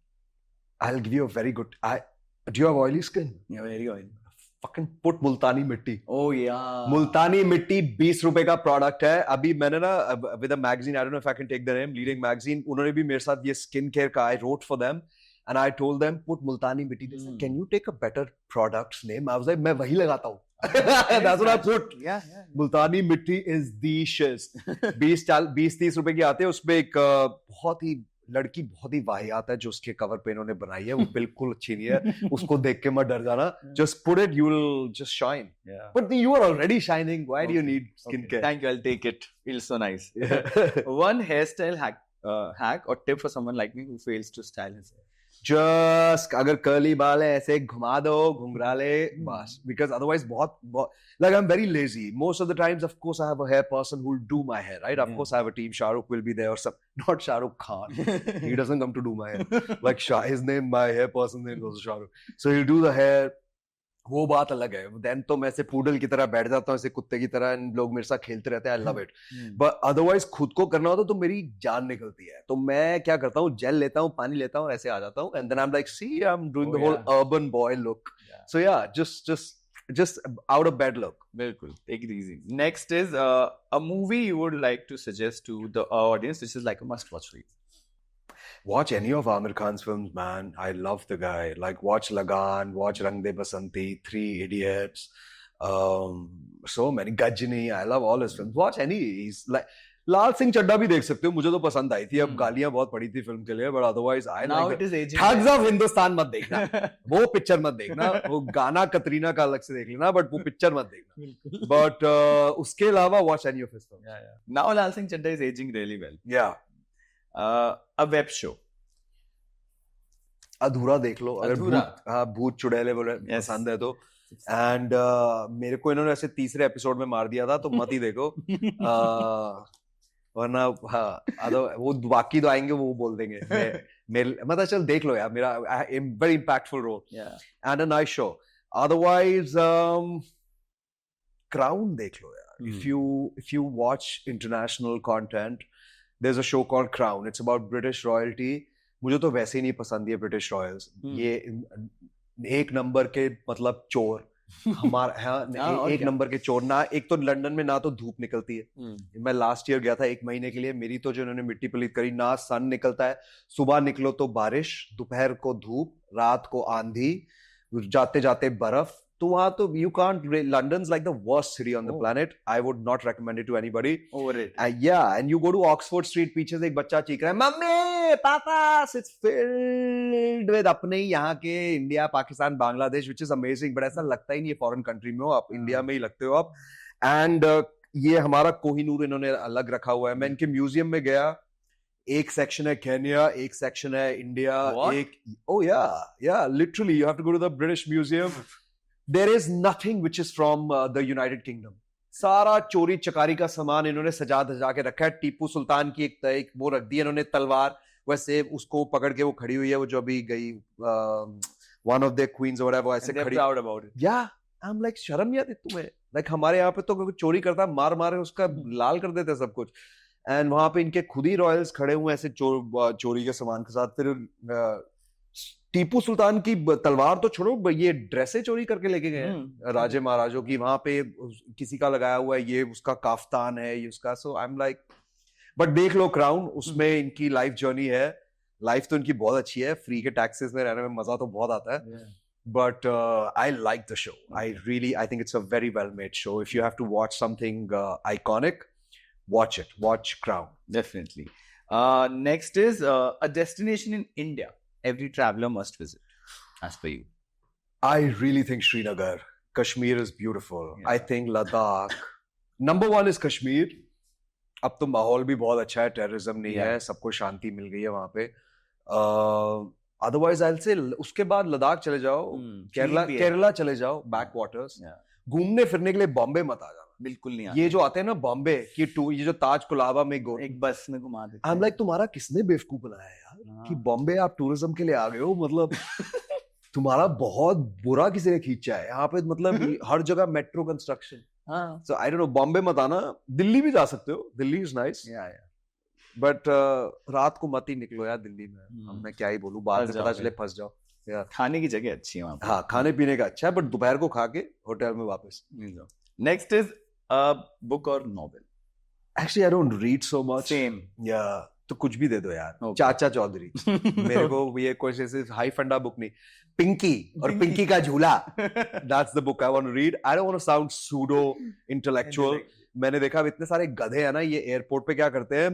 I'll give you a very good. Do you have oily skin? Yeah, very oily. Fucking put मुल्तानी मिट्टी. Oh yeah. मुल्तानी मिट्टी 20 रुपए का product है. अभी मैंने ना with a magazine, I don't know if I can take the name, leading magazine, उन्होंने भी मेरे साथ ये स्किन केयर का I wrote for them and I told them put मुल्तानी मिट्टी. They said, can you take a better product's name? I was like, मैं वही लगाता हूँ. That's what I put. Yeah. मुल्तानी मिट्टी is the shiz. 20-30 रुपए की आते हैं. उसमें एक लड़की बहुत ही वाहियात है जो उसके कवर पे इन्होंने बनाई है. वो बिल्कुल अच्छी नहीं है. उसको देख के मत डर जाना. Just put it, you will just shine. Yeah. But you are already shining. Why do you need skincare? Thank you. I'll take it. Feels so nice. One hairstyle hack or tip for someone like me who fails to style his hair. Just अगर curly बाल है ऐसे घुमा दो, घुंघरा ले बस. Because otherwise बहुत like I'm very lazy. Most of the times, of course, I have a hair person who will do my hair, right? Of course, I have a team. Shah Rukh will be there or some. Not Shah Rukh Khan. He doesn't come to do my hair. Like his name, my hair person's name was Shah Rukh. So he'll do the hair. वो बात अलग है. Then तो मैं ऐसे poodle की तरह बैठ जाता हूँ, ऐसे कुत्ते की तरह. लोग मेरे साथ खेलते रहते हैं. I love it. But otherwise खुद को करना होता तो मेरी जान निकलती है. तो मैं क्या करता हूँ, जेल लेता हूँ, पानी लेता हूँ और ऐसे आ जाता हूँ. And then I'm like, see, I'm doing the whole urban boy look. So yeah, just out of bed look. Bilkul. Take it easy. Next is a movie you would like to suggest to the audience. This is like a must-watch for you. Watch any of Amir Khan's films, man. I love the guy. Like watch Lagan, watch Rang De Basanti, Three Idiots, so many. Gajini. I love all his films. Watch any. He's like लाल सिंह चड्ढा भी देख सकते हो. मुझे तो पसंद आई थी. अब गालियां बहुत पड़ी थी फिल्म के लिए, but otherwise I like thugs of Hindustan मत देखना. वो पिक्चर मत देखना. वो गाना कतरीना का अलग से देख लेना, बट वो पिक्चर मत देखना. बट उसके अलावा watch any of his films. Now Laal Singh Chaddha is ageing really well. या अ वेब शो अधूरा देख लो अगर भूत चुड़ैले बोले पसंद है तो. एंड मेरे को इन्होंने ऐसे तीसरे एपिसोड में मार दिया था, तो मत ही देखो. वरना वो बाकी तो आएंगे, वो बोल देंगे. मतलब चल देख लो यार, मेरा very impactful role and a nice show. Otherwise Crown देख लो यार. if you watch international content, there's a show called Crown. It's about British royalty. मुझे तो वैसे ही नहीं पसंद है ब्रिटिश रॉयल्स. ये एक नंबर के मतलब चोर हमारा एक नंबर के चोर. ना एक तो लंदन में ना तो धूप निकलती है. मैं लास्ट ईयर गया था 1 महीने के लिए. मेरी तो जो इन्होंने मिट्टी पलीत करी, ना सन निकलता है. सुबह निकलो तो बारिश, दोपहर को धूप, रात को आंधी, जाते जाते बर्फ. तो वहां तो you can't. London's like the worst city on the planet. I would not recommend it to anybody. Overrated. Yeah, and you go to Oxford Street, पीछे से एक बच्चा चीख रहा है, mummy papa. It's filled with अपने ही यहाँ के India, Pakistan, Bangladesh, which is amazing. but ऐसा लगता ही नहीं है फॉरेन कंट्री में हो आप, इंडिया में ही लगते हो आप. And ये हमारा कोहिनूर इन्होंने अलग रखा हुआ है. मैं इनके म्यूजियम में गया. एक सेक्शन है केन्या, एक सेक्शन है इंडिया. एक literally you have to go to the British Museum. There is nothing which is from the United Kingdom. सारा चोरी चकारी का सामान इन्होंने सजा धजा के रखा है. टीपू सुल्तान की एक वो रख दी इन्होंने तलवार, वैसे उसको पकड़ के वो खड़ी हुई है. वो जो अभी गई one of their queens or whatever, ऐसे खड़ी. Proud about it. Yeah, I'm like शर्म नहीं आती तुम्हें? Like हमारे यहाँ पे तो कोई चोरी करता मार मार उसका लाल कर देते सब कुछ. एंड वहां पे इनके खुद ही रॉयल्स खड़े हुए ऐसे चोरी के सामान के साथ. फिर टीपू सुल्तान की तलवार तो छोड़ो, ये ड्रेसें चोरी करके लेके गए हैं राजे महाराजों की. वहां पे किसी का लगाया हुआ है, ये उसका काफ्तान है, ये उसका. सो आई एम लाइक, बट देख लो क्राउन, उसमें इनकी लाइफ जर्नी है. लाइफ तो इनकी बहुत अच्छी है. फ्री के टैक्सेस में रहने में मजा तो बहुत आता है. But I like the show. I think it's a very well made show. If you have to watch something iconic, watch it. Watch Crown. Definitely. Next is a destination in India every traveler must visit, as per you. I really think Srinagar. Kashmir is beautiful. Yeah. I think Ladakh. Number 1 is Kashmir. अब तो माहौल भी बहुत अच्छा है, terrorism नहीं है, सबको शांति मिल गई है वहां पे. अदरवाइज आई से उसके बाद लद्दाख चले जाओ, केरला चले जाओ, बैक वाटर्स। घूमने फिरने के लिए बॉम्बे मत आ जाना, बिल्कुल नहीं। ये जो आते हैं ना बॉम्बे की टूर, ये जो ताज कोलाबा में एक बस में घुमा देते हैं, लाइक तुम्हारा किसने बेवकूफ बनाया यार कि बॉम्बे आप टूरिज्म के लिए आ गए हो, मतलब तुम्हारा बहुत बुरा किसी ने खींचा है यहाँ पे, मतलब हर जगह metro construction. So I don't know, Bombay मत आना, दिल्ली भी जा सकते हो, दिल्ली इज नाइस, बट रात को मत ही निकलो यार दिल्ली में। अब मैं क्या ही बोलूं, बाद में पता चले फंस जाओ यार। खाने की जगह अच्छी है वहाँ पे। हाँ, खाने पीने का अच्छा है, बट दोपहर को खा के होटल में वापस मिल जाओ। नेक्स्ट इज बुक और novel. Actually I don't read so much. Same. या तो कुछ भी दे दो यार। चाचा चौधरी मेरे को ये कोई ऐसे हाई फंडा बुक नहीं, पिंकी और पिंकी का झूला, that's the book I want to read. I don't want to sound pseudo intellectual. मैंने देखा अब इतने सारे गधे हैं ना, ये एयरपोर्ट पे क्या करते हैं,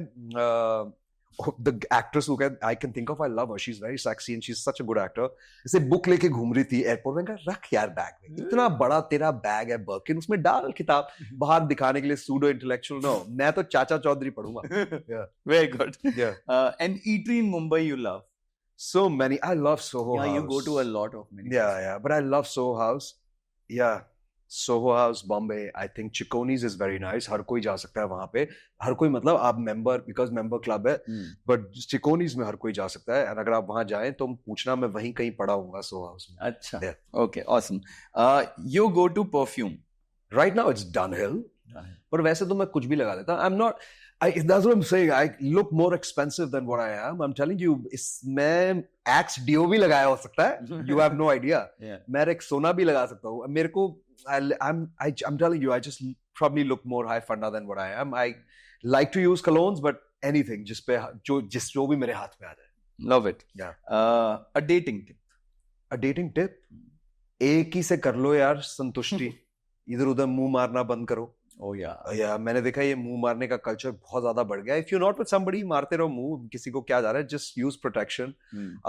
the actress who I can think of, I love her, she's very sexy and she's such a good actor, इसे बुक लेके घूम रही थी एयरपोर्ट में, कहा रख यार बैग में, इतना बड़ा तेरा बैग है बर्किन, उसमें डाल किताब, बाहर दिखाने के लिए सूडो इंटेलेक्चुअल। नो, मैं तो चाचा चौधरी पढ़ूंगा। Very good. An eatery in Mumbai you love? So many. I love Soho House. You go to a lot of many. Yeah, but I love Soho House. Yeah. Soho House, Bombay, I think Chiconis is very nice. हर कोई जा सकता है वहां पे, हर कोई, मतलब आप member, because member club है, बट Chiconis में हर कोई जा सकता है। अगर आप वहां जाएं तो पूछना, मैं वहीं कहीं पड़ा हूँगा Soho House में। अच्छा, okay, awesome. You go to perfume. Right now it's Dunhill, पर वैसे तो मैं कुछ भी लगा लेता हूँ। I'm not, that's what I'm saying. I look more expensive than what I am. I'm telling you, इसमें Axe Dio भी लगाया हो सकता है। You have no idea. मैं Rexona भी लगा सकता हूँ। मेरे को I'm telling you, I just probably look more high funda than what I am. I like to use colognes, but anything जो भी मेरे हाथ में आ जाए। Love it. Yeah. A dating tip. A dating tip? एक ही से कर लो यार संतुष्टि। इधर उधर मुंह मारना बंद करो। Oh yeah. Yeah, मैंने देखा ये मुंह मारने का कल्चर बहुत ज्यादा बढ़ गया है। If you're not with somebody, मारते रहो मुंह, किसी को क्या जा रहा है, just use protection.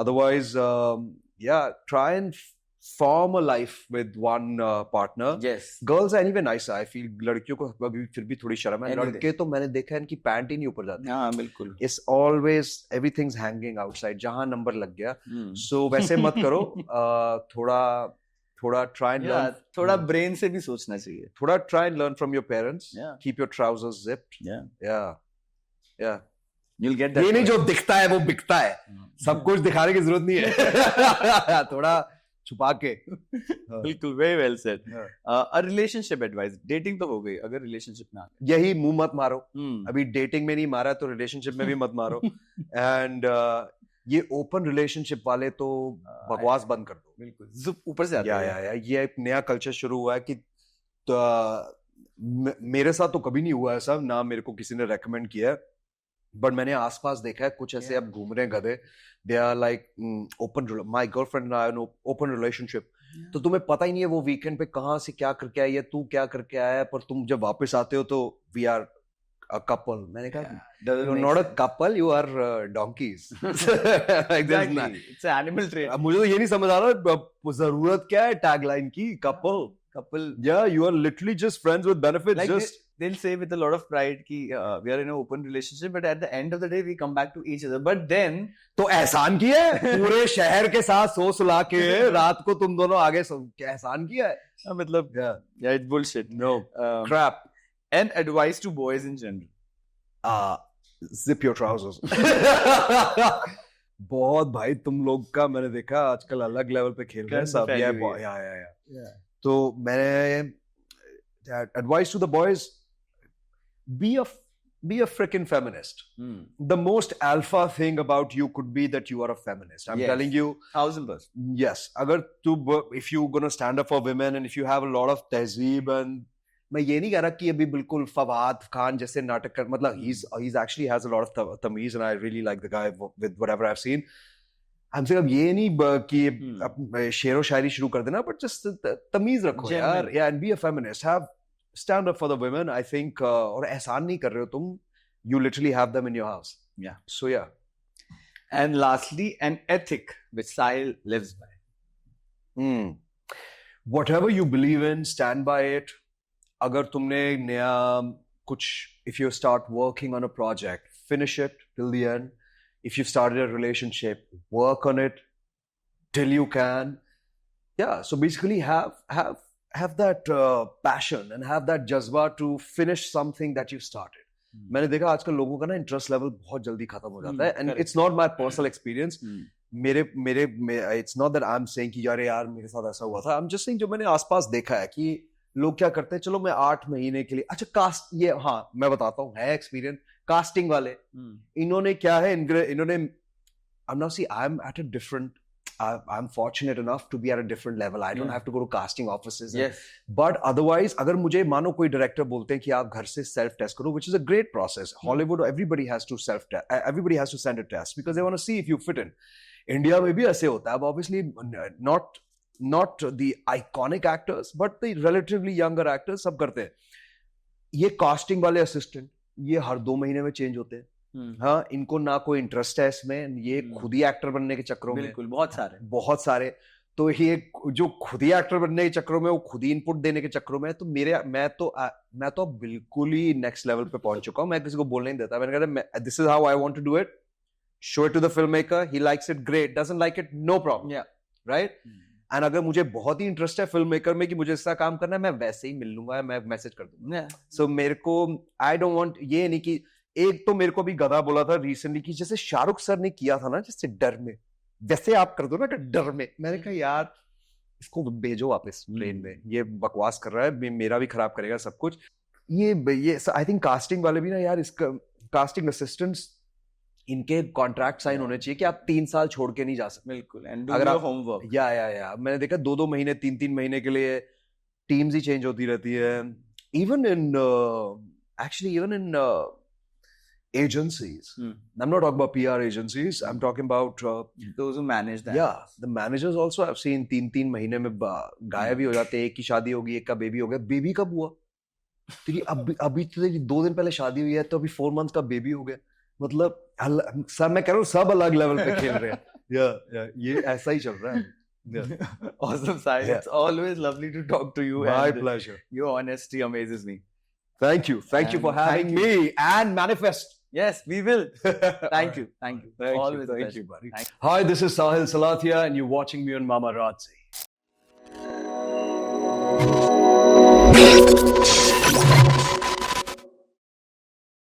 Otherwise, yeah, try and form a life with one partner. Yes. Girls are anyway nicer. I feel लड़कियों को अभी फिर भी थोड़ी शर्म है। लड़के तो मैंने देखा है इनकी पैंट ही नहीं ऊपर जाती। हाँ, बिल्कुल। It's always everything's hanging outside, जहाँ नंबर लग गया। So वैसे मत करो। थोड़ा try and learn. थोड़ा brain से भी सोचना चाहिए। थोड़ा try and learn from your parents. Yeah. Keep your trousers zipped. Yeah. You'll get that. ये नहीं जो दिखता है वो बिकता है। सब कुछ दिखाने की जरूरत नहीं है। थोड़ा छुपा के। बिल्कुल, very well said. A relationship advice. Dating तो हो गई, अगर relationship में आ गए, यही मुंह मत मारो। अभी dating में नहीं मारा तो relationship में भी मत मारो। And ये ओपन रिलेशनशिप वाले तो बकवास बंद कर दो। बिल्कुल, ऊपर से आता है। ये एक नया कल्चर शुरू हुआ है कि मेरे साथ तो कभी नहीं हुआ ऐसा, ना मेरे को किसी ने रेकमेंड किया है, बट मैंने आसपास देखा है कुछ ऐसे अब घूम रहे हैं गधे। They are like open, my girlfriend and I an open relationship. तो तुम्हें पता ही नहीं है वो वीकेंड पे कहाँ से क्या करके आई है, तू क्या करके आया है, पर तुम जब वापस आते हो तो वी आर a couple. मैंने कहा, you're not a couple, you are donkeys. Exactly. It's an animal trait. अब मुझे तो ये नहीं समझ आ रहा जरूरत क्या है टैगलाइन की, couple. Yeah, you are literally just friends with benefits. Like just they'll say with a lot of pride कि we are in an open relationship, but at the end of the day we come back to each other. But then तो एहसान किया है पूरे शहर के साथ सो सुला के रात को तुम दोनों आगे एहसान किया है। मतलब yeah, it's bullshit. No, crap. And advice to boys in general. Zip your trousers. बहुत भाई तुम लोग का मैंने देखा आजकल अलग लेवल पे खेल रहे हैं सब। या तो मैंने advice to the boys, be a freaking feminist. The most alpha thing about you could be that you are a feminist. I'm telling you, 1000%. Yes, अगर तू, if you gonna stand up for women and if you have a lot of तहजीब, and मैं ये नहीं कह रहा कि अभी बिल्कुल फवाद खान जैसे नाटक कर, मतलब he's actually has a lot of तमीज and I really like the guy with whatever I've seen. हमसे अब ये नहीं कि शेरो शायरी शुरू कर देना, but just तमीज रखो यार। Yeah, and be a feminist. Stand up for the women. I think और एहसान नहीं कर रहे हो तुम, you literally have them in your house. Yeah. So yeah. And lastly, an ethic which Sahil lives by. Whatever you believe in, stand by it. अगर तुमने नया कुछ, if you start working on a project, finish it till the end. If you've started a relationship, work on it till you can. Yeah, so basically have that passion and have that jazba to finish something that you started. मैंने देखा आजकल लोगों का ना interest level बहुत जल्दी खत्म हो जाता है, and it's not my personal experience. मेरे it's not that I'm saying कि यार मेरे साथ ऐसा हुआ था. I'm just saying जो मैंने आसपास देखा है कि लोग क्या करते हैं, चलो मैं 8 महीने के लिए, अच्छा कास्ट, ये हाँ मैं बताता हूँ, है एक्सपीरियंस कास्टिंग वाले. इन्होंने क्या है, इन्होंने I'm at a different, I'm fortunate enough to be at a different level. I don't have to go to casting offices. Yes. But otherwise, अगर मुझे मानो कोई डायरेक्टर बोलते हैं कि आप घर से self test करो, which is a great process. Hollywood, everybody has to self test. Everybody has to send a test because they want to see if you fit in. India में भी ऐसे होता है. अब obviously not the iconic actors, but the relatively younger actors सब करते हैं. ये casting वाले assistant, ये हर 2 महीने में change होते हैं. हाँ, इनको ना कोई इंटरेस्ट है इसमें, ये खुद ही एक्टर बनने के चक्रों में, बिल्कुल, बहुत सारे. तो ये जो खुद ही एक्टर बनने के चक्रों में, वो खुद ही इनपुट देने के चक्रों में, तो मैं तो बिल्कुल ही नेक्स्ट लेवल पे पहुंच चुका हूँ. मैं किसी को बोलने नहीं देता. मैंने कहा this is how I want to do it, show it to the film maker, he likes it great, doesn't like it no problem, right. And अगर मुझे बहुत ही इंटरेस्ट है फिल्म मेकर में कि मुझे इसका काम करना है, मैं वैसे ही मिल लूंगा, मैं मैसेज कर दूंगा. सो मेरे को आई डोंट वांट, ये नहीं कि एक तो मेरे को भी गधा बोला था रिसेंटली कि जैसे शाहरुख सर ने किया था ना, जैसे डर में, वैसे आप कर दो ना डर में. मैंने कहा यार इसको भेजो वापस ट्रेन में, ये बकवास कर रहा है, मेरा भी खराब करेगा सब कुछ. ये आई थिंक कास्टिंग वाले भी ना यार, इसका कास्टिंग असिस्टेंट्स, इनके कॉन्ट्रैक्ट साइन होने चाहिए कि आप 3 साल छोड़ के नहीं जा सकते. बिल्कुल. अगर आप होमवर्क, या मैंने देखा 2-2 महीने 3-3 महीने के लिए टीम्स ही चेंज होती रहती है. Even in agencies. I'm not talking about PR agencies. I'm talking about those who manage that. Yeah, the managers also I've seen 3-3 महीने में गायब ही हो जाते हैं. एक की शादी होगी, एक का बेबी हो गया. बेबी कब हुआ? तेरी अभी तो तेरी 2 दिन पहले शादी हुई है, तो अभी 4 months का बेबी हो गया. मतलब सब, मैं कह रहा हूँ सब अलग लेवल पे खेल रहे हैं. Yeah, ये ऐसा ही चल रहा है. Yeah. Awesome, Sahil. Yeah. It's always lovely to talk to you. My pleasure. Your honesty amazes me. Thank you for having me and manifest. Yes, we will. Thank you. Always thank you, buddy. Hi, this is Sahil Salathia, and you're watching me on Mama Radzi.